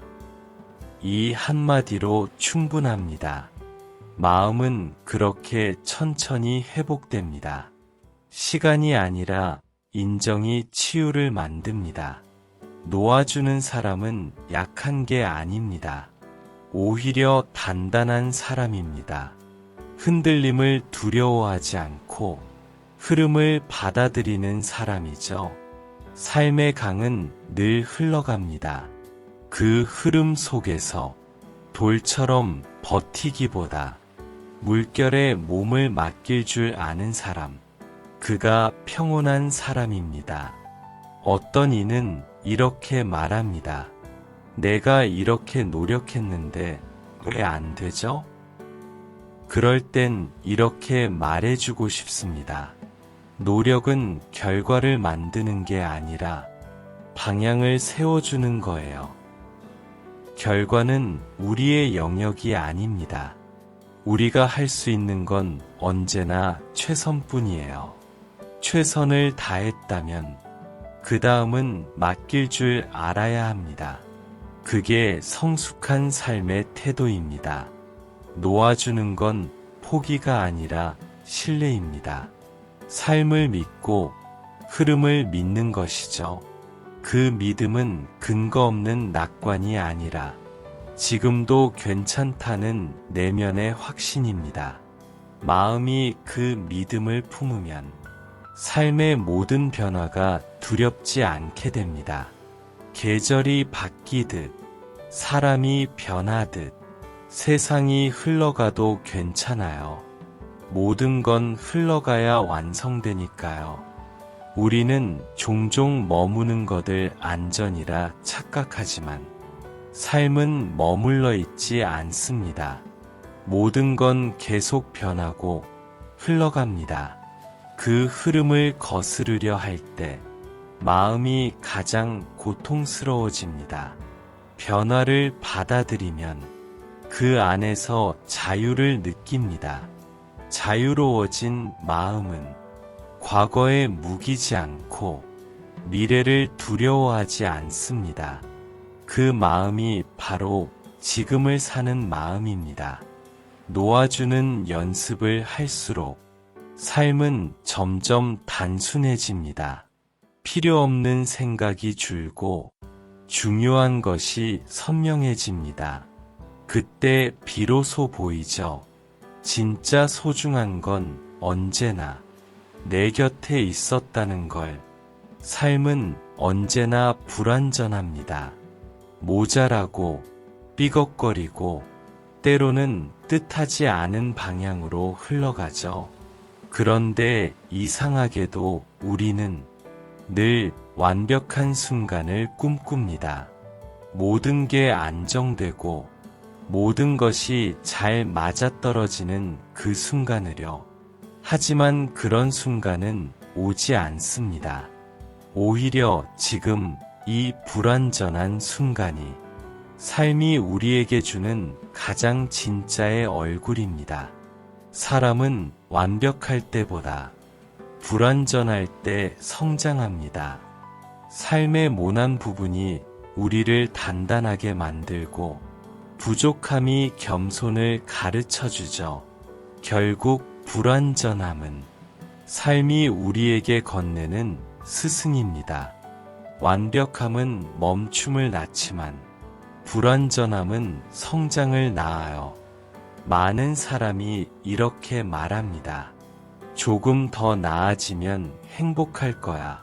이 한마디로 충분합니다. 마음은 그렇게 천천히 회복됩니다. 시간이 아니라 인정이 치유를 만듭니다. 놓아주는 사람은 약한 게 아닙니다. 오히려 단단한 사람입니다. 흔들림을 두려워하지 않고 흐름을 받아들이는 사람이죠. 삶의 강은 늘 흘러갑니다. 그 흐름 속에서 돌처럼 버티기보다 물결에 몸을 맡길 줄 아는 사람, 그가 평온한 사람입니다. 어떤 이는 이렇게 말합니다. 내가 이렇게 노력했는데 왜 안 되죠? 그럴 땐 이렇게 말해주고 싶습니다. 노력은 결과를 만드는 게 아니라 방향을 세워주는 거예요. 결과는 우리의 영역이 아닙니다. 우리가 할 수 있는 건 언제나 최선뿐이에요. 최선을 다했다면 그 다음은 맡길 줄 알아야 합니다. 그게 성숙한 삶의 태도입니다. 놓아주는 건 포기가 아니라 신뢰입니다. 삶을 믿고 흐름을 믿는 것이죠. 그 믿음은 근거 없는 낙관이 아니라 지금도 괜찮다는 내면의 확신입니다. 마음이 그 믿음을 품으면 삶의 모든 변화가 두렵지 않게 됩니다. 계절이 바뀌듯, 사람이 변하듯, 세상이 흘러가도 괜찮아요. 모든 건 흘러가야 완성되니까요. 우리는 종종 머무는 것을 안전이라 착각하지만 삶은 머물러 있지 않습니다. 모든 건 계속 변하고 흘러갑니다. 그 흐름을 거스르려 할 때 마음이 가장 고통스러워집니다. 변화를 받아들이면 그 안에서 자유를 느낍니다. 자유로워진 마음은 과거에 묵이지 않고 미래를 두려워하지 않습니다. 그 마음이 바로 지금을 사는 마음입니다. 놓아주는 연습을 할수록 삶은 점점 단순해집니다. 필요 없는 생각이 줄고 중요한 것이 선명해집니다. 그때 비로소 보이죠. 진짜 소중한 건 언제나 내 곁에 있었다는 걸. 삶은 언제나 불완전합니다. 모자라고 삐걱거리고 때로는 뜻하지 않은 방향으로 흘러가죠. 그런데 이상하게도 우리는 늘 완벽한 순간을 꿈꿉니다. 모든 게 안정되고 모든 것이 잘 맞아떨어지는 그 순간을요. 하지만 그런 순간은 오지 않습니다. 오히려 지금 이 불완전한 순간이 삶이 우리에게 주는 가장 진짜의 얼굴입니다. 사람은 완벽할 때보다 불완전할 때 성장합니다. 삶의 모난 부분이 우리를 단단하게 만들고 부족함이 겸손을 가르쳐 주죠. 결국 불완전함은 삶이 우리에게 건네는 스승입니다. 완벽함은 멈춤을 낳지만 불완전함은 성장을 낳아요. 많은 사람이 이렇게 말합니다. 조금 더 나아지면 행복할 거야.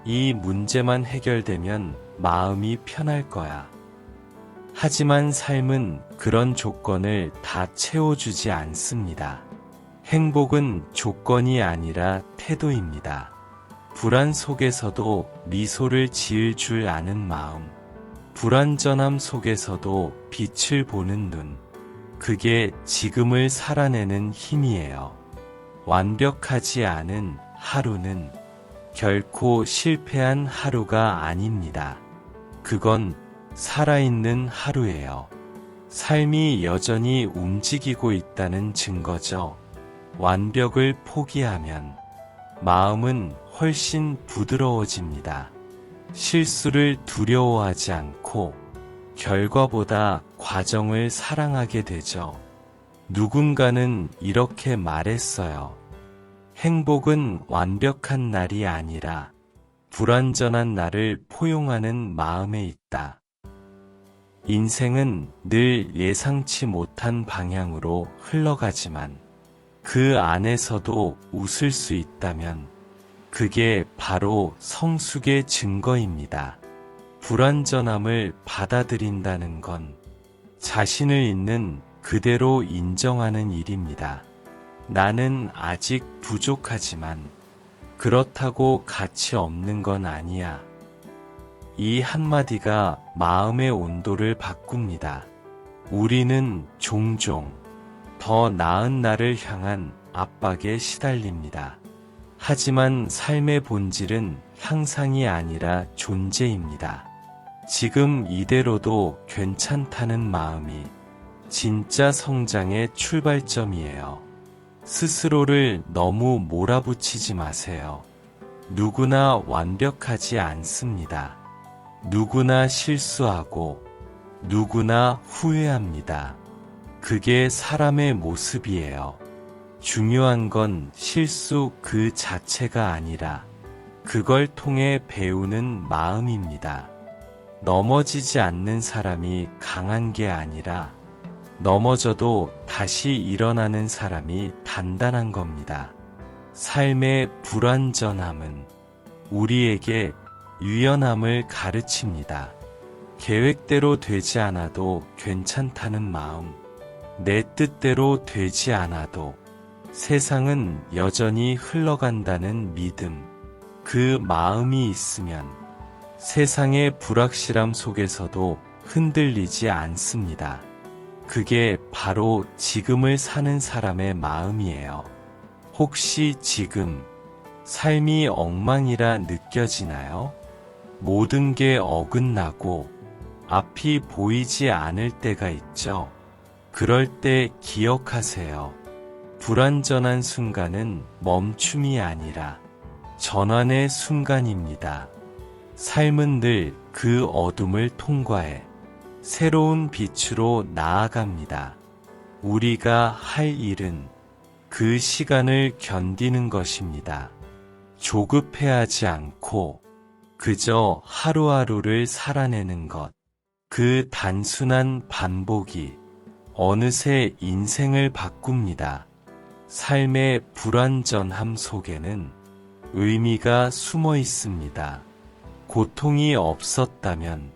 이 문제만 해결되면 마음이 편할 거야. 하지만 삶은 그런 조건을 다 채워주지 않습니다. 행복은 조건이 아니라 태도입니다. 불안 속에서도 미소를 지을 줄 아는 마음, 불완전함 속에서도 빛을 보는 눈, 그게 지금을 살아내는 힘이에요. 완벽하지 않은 하루는 결코 실패한 하루가 아닙니다. 그건 살아있는 하루예요. 삶이 여전히 움직이고 있다는 증거죠. 완벽을 포기하면 마음은 훨씬 부드러워집니다. 실수를 두려워하지 않고 결과보다 과정을 사랑하게 되죠. 누군가는 이렇게 말했어요. 행복은 완벽한 날이 아니라 불완전한 날을 포용하는 마음에 있다. 인생은 늘 예상치 못한 방향으로 흘러가지만 그 안에서도 웃을 수 있다면 그게 바로 성숙의 증거입니다. 불완전함을 받아들인다는 건 자신을 있는 그대로 인정하는 일입니다. 나는 아직 부족하지만 그렇다고 가치 없는 건 아니야. 이 한마디가 마음의 온도를 바꿉니다. 우리는 종종 더 나은 나를 향한 압박에 시달립니다. 하지만 삶의 본질은 향상이 아니라 존재입니다. 지금 이대로도 괜찮다는 마음이 진짜 성장의 출발점이에요. 스스로를 너무 몰아붙이지 마세요. 누구나 완벽하지 않습니다. 누구나 실수하고 누구나 후회합니다. 그게 사람의 모습이에요. 중요한 건 실수 그 자체가 아니라 그걸 통해 배우는 마음입니다. 넘어지지 않는 사람이 강한 게 아니라 넘어져도 다시 일어나는 사람이 단단한 겁니다. 삶의 불완전함은 우리에게 유연함을 가르칩니다. 계획대로 되지 않아도 괜찮다는 마음, 내 뜻대로 되지 않아도 세상은 여전히 흘러간다는 믿음, 그 마음이 있으면 세상의 불확실함 속에서도 흔들리지 않습니다. 그게 바로 지금을 사는 사람의 마음이에요. 혹시 지금 삶이 엉망이라 느껴지나요? 모든 게 어긋나고 앞이 보이지 않을 때가 있죠. 그럴 때 기억하세요. 불완전한 순간은 멈춤이 아니라 전환의 순간입니다. 삶은 늘 그 어둠을 통과해 새로운 빛으로 나아갑니다. 우리가 할 일은 그 시간을 견디는 것입니다. 조급해하지 않고 그저 하루하루를 살아내는 것. 그 단순한 반복이 어느새 인생을 바꿉니다. 삶의 불완전함 속에는 의미가 숨어 있습니다. 고통이 없었다면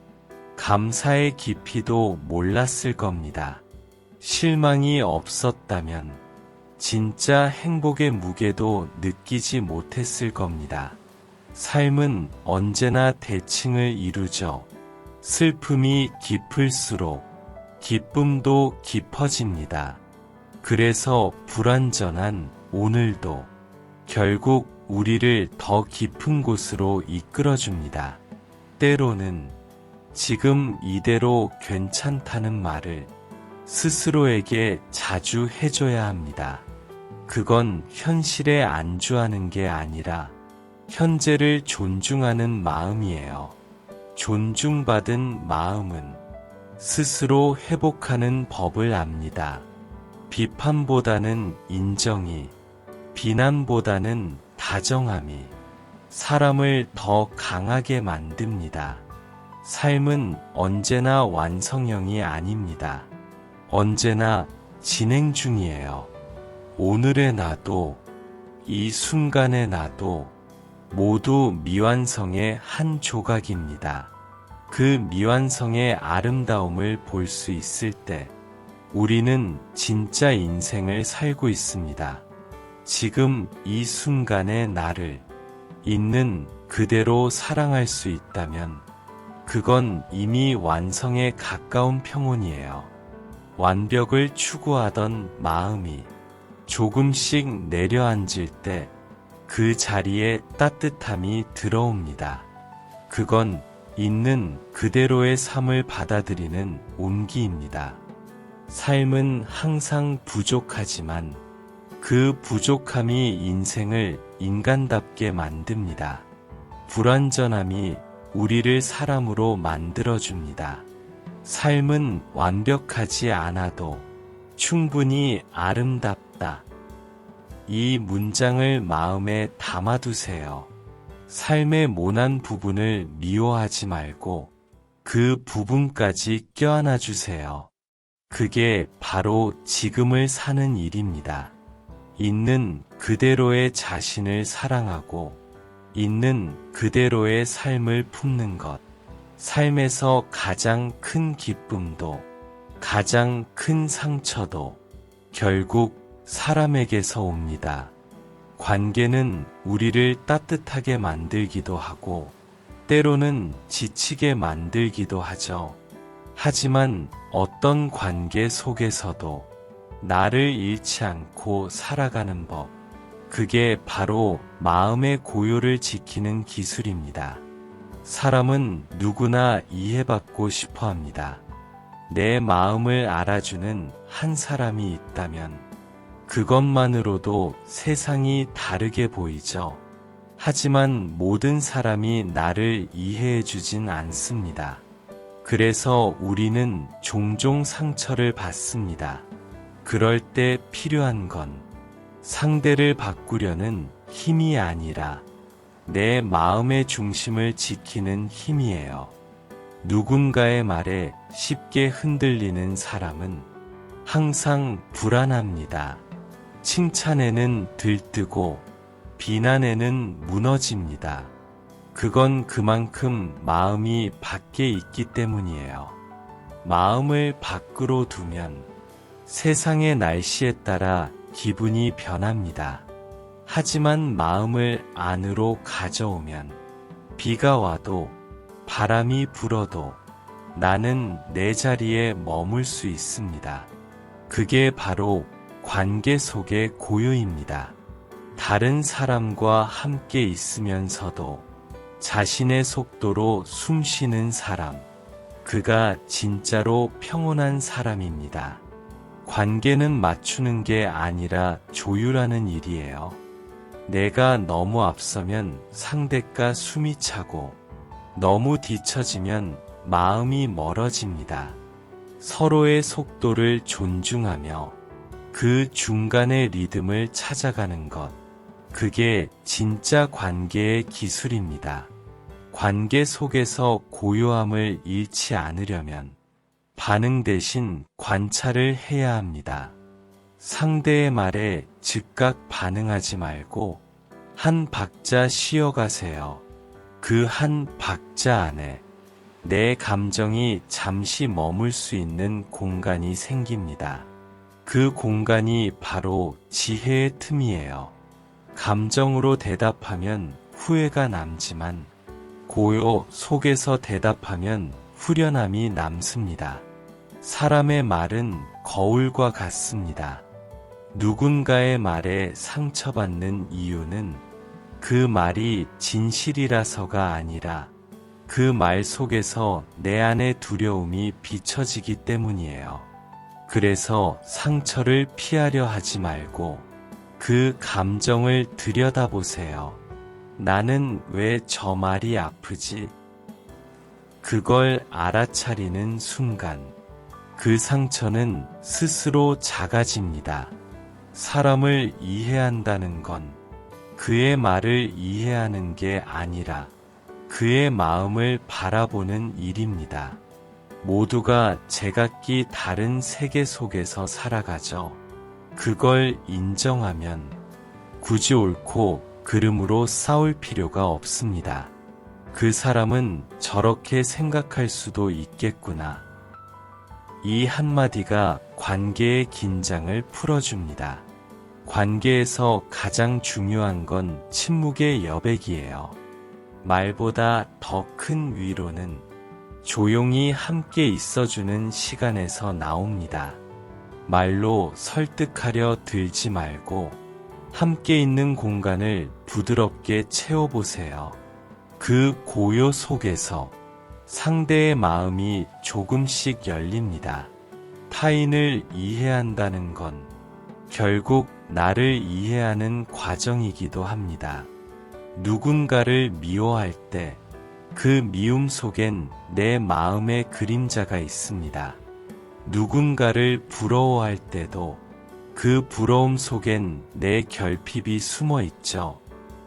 감사의 깊이도 몰랐을 겁니다. 실망이 없었다면 진짜 행복의 무게도 느끼지 못했을 겁니다. 삶은 언제나 대칭을 이루죠. 슬픔이 깊을수록 기쁨도 깊어집니다. 그래서 불완전한 오늘도 결국 우리를 더 깊은 곳으로 이끌어줍니다. 때로는 지금 이대로 괜찮다는 말을 스스로에게 자주 해줘야 합니다. 그건 현실에 안주하는 게 아니라 현재를 존중하는 마음이에요. 존중받은 마음은 스스로 회복하는 법을 압니다. 비판보다는 인정이, 비난보다는 다정함이 사람을 더 강하게 만듭니다. 삶은 언제나 완성형이 아닙니다. 언제나 진행 중이에요. 오늘의 나도, 이 순간의 나도 모두 미완성의 한 조각입니다. 그 미완성의 아름다움을 볼 수 있을 때 우리는 진짜 인생을 살고 있습니다. 지금 이 순간의 나를 있는 그대로 사랑할 수 있다면 그건 이미 완성에 가까운 평온이에요. 완벽을 추구하던 마음이 조금씩 내려앉을 때 그 자리에 따뜻함이 들어옵니다. 그건 있는 그대로의 삶을 받아들이는 온기입니다. 삶은 항상 부족하지만 그 부족함이 인생을 인간답게 만듭니다. 불완전함이 우리를 사람으로 만들어줍니다. 삶은 완벽하지 않아도 충분히 아름답다. 이 문장을 마음에 담아두세요. 삶의 모난 부분을 미워하지 말고 그 부분까지 껴안아 주세요. 그게 바로 지금을 사는 일입니다. 있는 그대로의 자신을 사랑하고 있는 그대로의 삶을 품는 것. 삶에서 가장 큰 기쁨도 가장 큰 상처도 결국 사람에게서 옵니다. 관계는 우리를 따뜻하게 만들기도 하고 때로는 지치게 만들기도 하죠. 하지만 어떤 관계 속에서도 나를 잃지 않고 살아가는 법, 그게 바로 마음의 고요를 지키는 기술입니다. 사람은 누구나 이해받고 싶어 합니다. 내 마음을 알아주는 한 사람이 있다면 그것만으로도 세상이 다르게 보이죠. 하지만 모든 사람이 나를 이해해주진 않습니다. 그래서 우리는 종종 상처를 받습니다. 그럴 때 필요한 건 상대를 바꾸려는 힘이 아니라 내 마음의 중심을 지키는 힘이에요. 누군가의 말에 쉽게 흔들리는 사람은 항상 불안합니다. 칭찬에는 들뜨고 비난에는 무너집니다. 그건 그만큼 마음이 밖에 있기 때문이에요. 마음을 밖으로 두면 세상의 날씨에 따라 기분이 변합니다. 하지만 마음을 안으로 가져오면 비가 와도 바람이 불어도 나는 내 자리에 머물 수 있습니다. 그게 바로 관계 속의 고요입니다. 다른 사람과 함께 있으면서도 자신의 속도로 숨쉬는 사람, 그가 진짜로 평온한 사람입니다. 관계는 맞추는 게 아니라 조율하는 일이에요. 내가 너무 앞서면 상대가 숨이 차고 너무 뒤처지면 마음이 멀어집니다. 서로의 속도를 존중하며 그 중간의 리듬을 찾아가는 것, 그게 진짜 관계의 기술입니다. 관계 속에서 고요함을 잃지 않으려면 반응 대신 관찰을 해야 합니다. 상대의 말에 즉각 반응하지 말고 한 박자 쉬어가세요. 그 한 박자 안에 내 감정이 잠시 머물 수 있는 공간이 생깁니다. 그 공간이 바로 지혜의 틈이에요. 감정으로 대답하면 후회가 남지만 고요 속에서 대답하면 후련함이 남습니다. 사람의 말은 거울과 같습니다. 누군가의 말에 상처받는 이유는 그 말이 진실이라서가 아니라 그 말 속에서 내 안의 두려움이 비춰지기 때문이에요. 그래서 상처를 피하려 하지 말고 그 감정을 들여다보세요. 나는 왜 저 말이 아프지? 그걸 알아차리는 순간 그 상처는 스스로 작아집니다. 사람을 이해한다는 건 그의 말을 이해하는 게 아니라 그의 마음을 바라보는 일입니다. 모두가 제각기 다른 세계 속에서 살아가죠. 그걸 인정하면 굳이 옳고 그름으로 싸울 필요가 없습니다. 그 사람은 저렇게 생각할 수도 있겠구나. 이 한마디가 관계의 긴장을 풀어줍니다. 관계에서 가장 중요한 건 침묵의 여백이에요. 말보다 더 큰 위로는 조용히 함께 있어주는 시간에서 나옵니다. 말로 설득하려 들지 말고 함께 있는 공간을 부드럽게 채워보세요. 그 고요 속에서 상대의 마음이 조금씩 열립니다. 타인을 이해한다는 건 결국 나를 이해하는 과정이기도 합니다. 누군가를 미워할 때 그 미움 속엔 내 마음의 그림자가 있습니다. 누군가를 부러워할 때도 그 부러움 속엔 내 결핍이 숨어 있죠.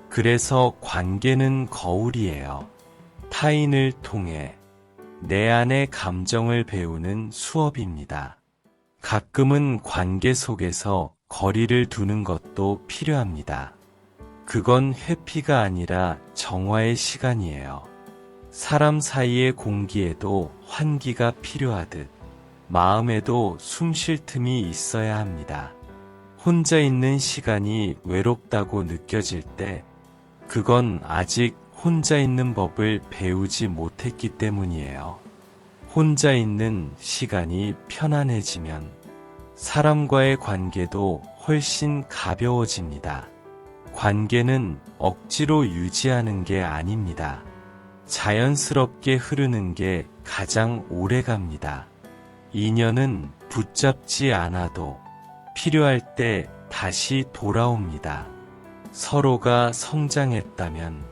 그래서 관계는 거울이에요. 타인을 통해 내 안의 감정을 배우는 수업입니다. 가끔은 관계 속에서 거리를 두는 것도 필요합니다. 그건 회피가 아니라 정화의 시간이에요. 사람 사이의 공기에도 환기가 필요하듯 마음에도 숨 쉴 틈이 있어야 합니다. 혼자 있는 시간이 외롭다고 느껴질 때 그건 아직 혼자 있는 법을 배우지 못했기 때문이에요. 혼자 있는 시간이 편안해지면 사람과의 관계도 훨씬 가벼워집니다. 관계는 억지로 유지하는 게 아닙니다. 자연스럽게 흐르는 게 가장 오래 갑니다. 인연은 붙잡지 않아도 필요할 때 다시 돌아옵니다. 서로가 성장했다면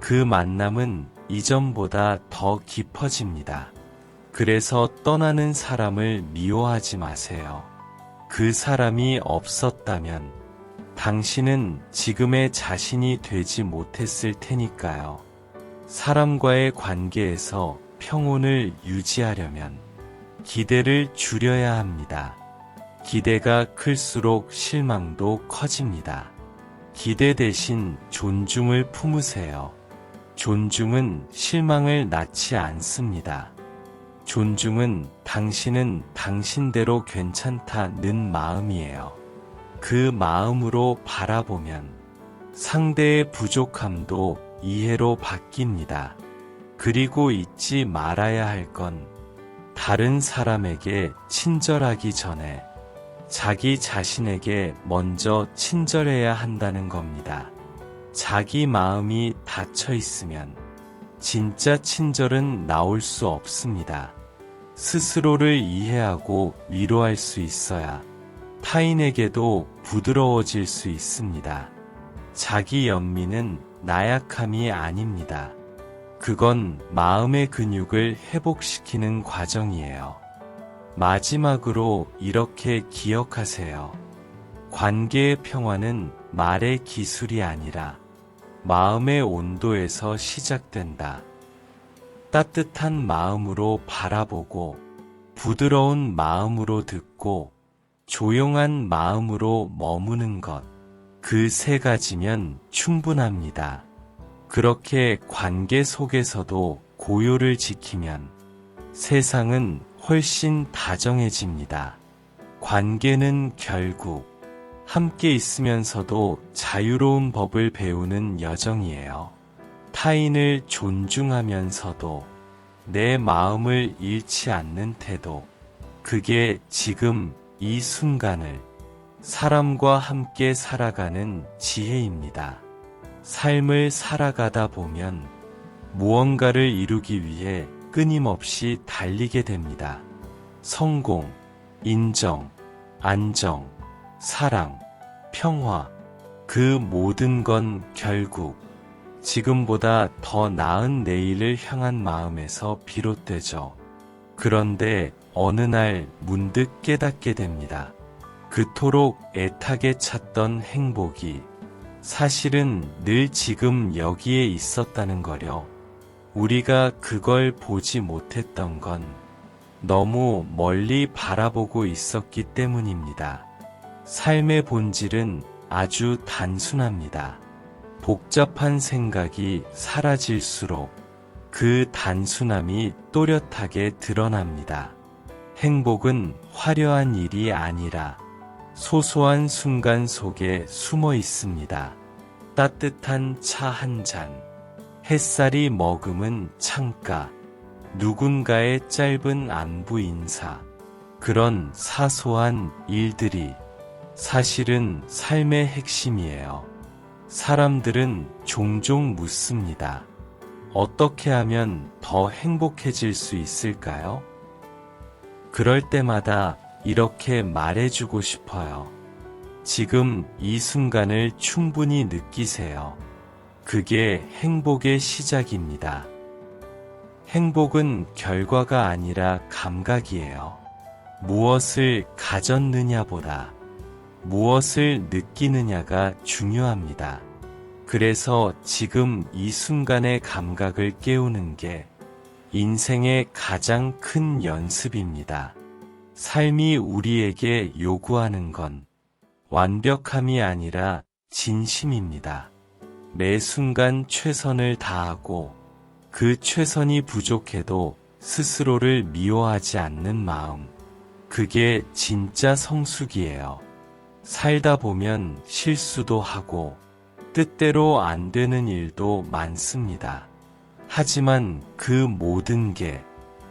그 만남은 이전보다 더 깊어집니다. 그래서 떠나는 사람을 미워하지 마세요. 그 사람이 없었다면 당신은 지금의 자신이 되지 못했을 테니까요. 사람과의 관계에서 평온을 유지하려면 기대를 줄여야 합니다. 기대가 클수록 실망도 커집니다. 기대 대신 존중을 품으세요. 존중은 실망을 낳지 않습니다. 존중은 당신은 당신대로 괜찮다는 마음이에요. 그 마음으로 바라보면 상대의 부족함도 이해로 바뀝니다. 그리고 잊지 말아야 할 건 다른 사람에게 친절하기 전에 자기 자신에게 먼저 친절해야 한다는 겁니다. 자기 마음이 닫혀 있으면 진짜 친절은 나올 수 없습니다. 스스로를 이해하고 위로할 수 있어야 타인에게도 부드러워질 수 있습니다. 자기 연민은 나약함이 아닙니다. 그건 마음의 근육을 회복시키는 과정이에요. 마지막으로 이렇게 기억하세요. 관계의 평화는 말의 기술이 아니라 마음의 온도에서 시작된다. 따뜻한 마음으로 바라보고, 부드러운 마음으로 듣고, 조용한 마음으로 머무는 것. 그 세 가지면 충분합니다. 그렇게 관계 속에서도 고요를 지키면 세상은 훨씬 다정해집니다. 관계는 결국 함께 있으면서도 자유로운 법을 배우는 여정이에요. 타인을 존중하면서도 내 마음을 잃지 않는 태도. 그게 지금 이 순간을 사람과 함께 살아가는 지혜입니다. 삶을 살아가다 보면 무언가를 이루기 위해 끊임없이 달리게 됩니다. 성공, 인정, 안정, 사랑, 평화, 그 모든 건 결국 지금보다 더 나은 내일을 향한 마음에서 비롯되죠. 그런데 어느 날 문득 깨닫게 됩니다. 그토록 애타게 찾던 행복이 사실은 늘 지금 여기에 있었다는 거려. 우리가 그걸 보지 못했던 건 너무 멀리 바라보고 있었기 때문입니다. 삶의 본질은 아주 단순합니다. 복잡한 생각이 사라질수록 그 단순함이 또렷하게 드러납니다. 행복은 화려한 일이 아니라 소소한 순간 속에 숨어 있습니다. 따뜻한 차 한 잔, 햇살이 머금은 창가, 누군가의 짧은 안부 인사, 그런 사소한 일들이 사실은 삶의 핵심이에요. 사람들은 종종 묻습니다. 어떻게 하면 더 행복해질 수 있을까요? 그럴 때마다 이렇게 말해주고 싶어요. 지금 이 순간을 충분히 느끼세요. 그게 행복의 시작입니다. 행복은 결과가 아니라 감각이에요. 무엇을 가졌느냐보다 무엇을 느끼느냐가 중요합니다. 그래서 지금 이 순간의 감각을 깨우는 게 인생의 가장 큰 연습입니다. 삶이 우리에게 요구하는 건 완벽함이 아니라 진심입니다. 매 순간 최선을 다하고 그 최선이 부족해도 스스로를 미워하지 않는 마음. 그게 진짜 성숙이에요. 살다 보면 실수도 하고 뜻대로 안 되는 일도 많습니다. 하지만 그 모든 게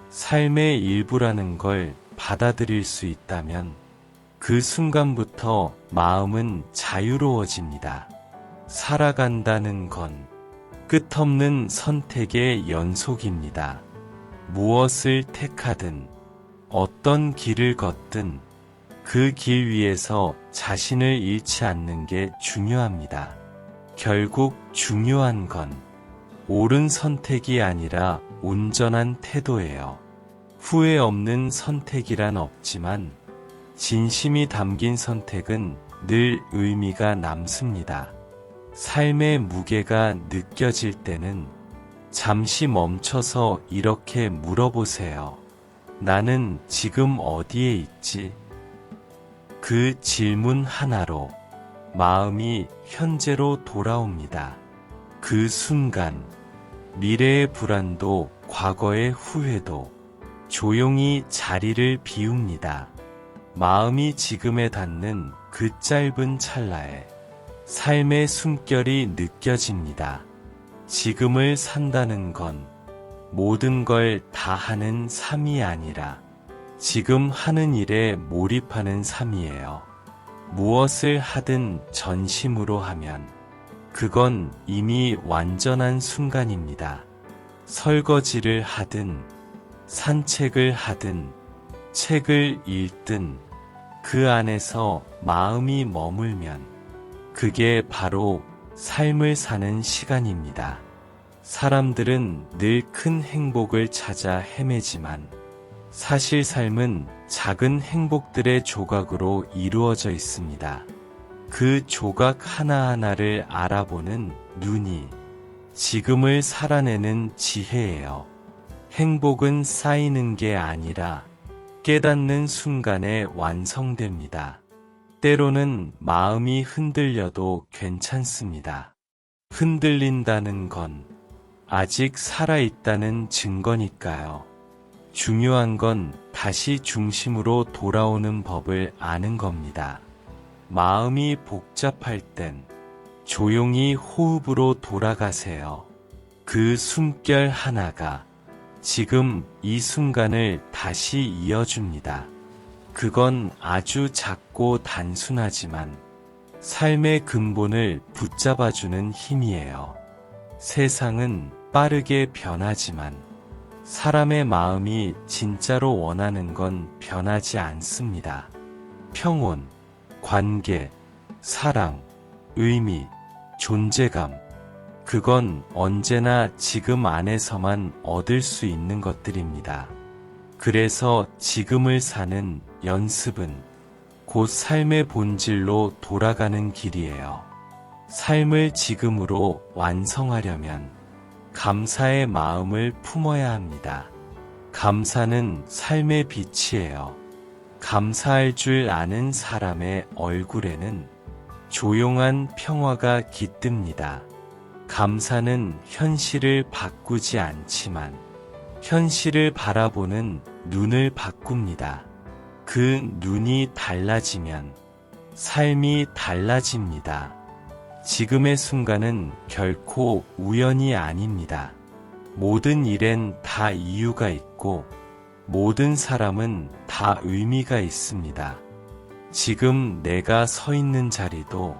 삶의 일부라는 걸 받아들일 수 있다면 그 순간부터 마음은 자유로워집니다. 살아간다는 건 끝없는 선택의 연속입니다. 무엇을 택하든 어떤 길을 걷든 그 길 위에서 자신을 잃지 않는 게 중요합니다. 결국 중요한 건 옳은 선택이 아니라 온전한 태도예요. 후회 없는 선택이란 없지만 진심이 담긴 선택은 늘 의미가 남습니다. 삶의 무게가 느껴질 때는 잠시 멈춰서 이렇게 물어보세요. 나는 지금 어디에 있지? 그 질문 하나로 마음이 현재로 돌아옵니다. 그 순간 미래의 불안도 과거의 후회도 조용히 자리를 비웁니다. 마음이 지금에 닿는 그 짧은 찰나에 삶의 숨결이 느껴집니다. 지금을 산다는 건 모든 걸 다 하는 삶이 아니라 지금 하는 일에 몰입하는 삶이에요. 무엇을 하든 전심으로 하면 그건 이미 완전한 순간입니다. 설거지를 하든 산책을 하든 책을 읽든 그 안에서 마음이 머물면 그게 바로 삶을 사는 시간입니다. 사람들은 늘 큰 행복을 찾아 헤매지만 사실 삶은 작은 행복들의 조각으로 이루어져 있습니다. 그 조각 하나하나를 알아보는 눈이 지금을 살아내는 지혜예요. 행복은 쌓이는 게 아니라 깨닫는 순간에 완성됩니다. 때로는 마음이 흔들려도 괜찮습니다. 흔들린다는 건 아직 살아있다는 증거니까요. 중요한 건 다시 중심으로 돌아오는 법을 아는 겁니다. 마음이 복잡할 땐 조용히 호흡으로 돌아가세요. 그 숨결 하나가 지금 이 순간을 다시 이어줍니다. 그건 아주 작고 단순하지만 삶의 근본을 붙잡아주는 힘이에요. 세상은 빠르게 변하지만 사람의 마음이 진짜로 원하는 건 변하지 않습니다. 평온, 관계, 사랑, 의미, 존재감. 그건 언제나 지금 안에서만 얻을 수 있는 것들입니다. 그래서 지금을 사는 연습은 곧 삶의 본질로 돌아가는 길이에요. 삶을 지금으로 완성하려면 감사의 마음을 품어야 합니다. 감사는 삶의 빛이에요. 감사할 줄 아는 사람의 얼굴에는 조용한 평화가 깃듭니다. 감사는 현실을 바꾸지 않지만 현실을 바라보는 눈을 바꿉니다. 그 눈이 달라지면 삶이 달라집니다. 지금의 순간은 결코 우연이 아닙니다. 모든 일엔 다 이유가 있고 모든 사람은 다 의미가 있습니다. 지금 내가 서 있는 자리도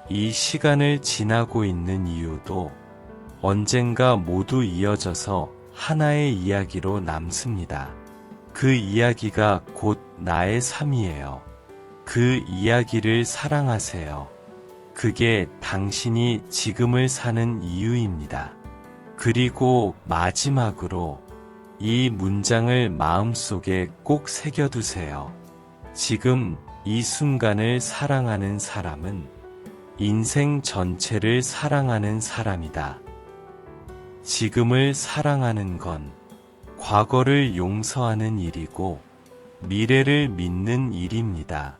이 시간을 지나고 있는 이유도 언젠가 모두 이어져서 하나의 이야기로 남습니다. 그 이야기가 곧 나의 삶이에요. 그 이야기를 사랑하세요. 그게 당신이 지금을 사는 이유입니다. 그리고 마지막으로 이 문장을 마음속에 꼭 새겨두세요. 지금 이 순간을 사랑하는 사람은 인생 전체를 사랑하는 사람이다. 지금을 사랑하는 건 과거를 용서하는 일이고 미래를 믿는 일입니다.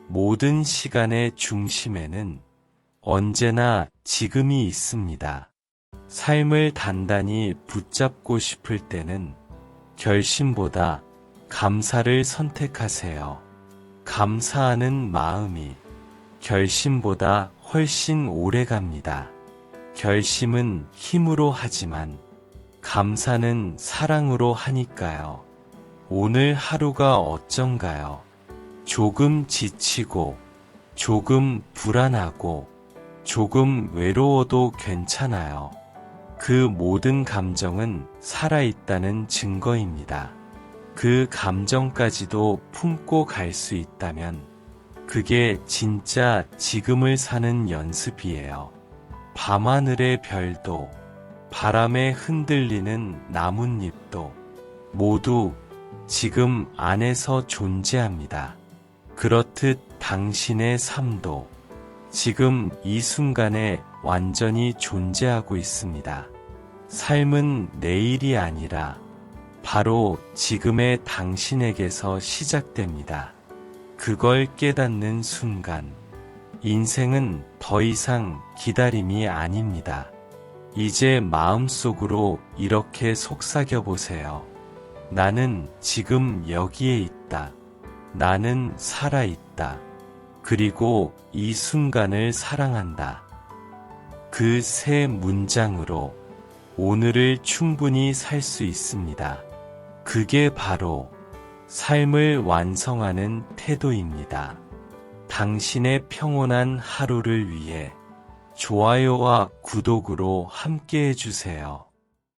모든 시간의 중심에는 언제나 지금이 있습니다. 삶을 단단히 붙잡고 싶을 때는 결심보다 감사를 선택하세요. 감사하는 마음이 결심보다 훨씬 오래 갑니다. 결심은 힘으로 하지만 감사는 사랑으로 하니까요. 오늘 하루가 어쩐가요? 조금 지치고, 조금 불안하고, 조금 외로워도 괜찮아요. 그 모든 감정은 살아있다는 증거입니다. 그 감정까지도 품고 갈 수 있다면 그게 진짜 지금을 사는 연습이에요. 밤하늘의 별도, 바람에 흔들리는 나뭇잎도 모두 지금 안에서 존재합니다. 그렇듯 당신의 삶도 지금 이 순간에 완전히 존재하고 있습니다. 삶은 내일이 아니라 바로 지금의 당신에게서 시작됩니다. 그걸 깨닫는 순간, 인생은 더 이상 기다림이 아닙니다. 이제 마음속으로 이렇게 속삭여 보세요. 나는 지금 여기에 있다. 나는 살아있다. 그리고 이 순간을 사랑한다. 그 세 문장으로 오늘을 충분히 살 수 있습니다. 그게 바로 삶을 완성하는 태도입니다. 당신의 평온한 하루를 위해 좋아요와 구독으로 함께 해주세요.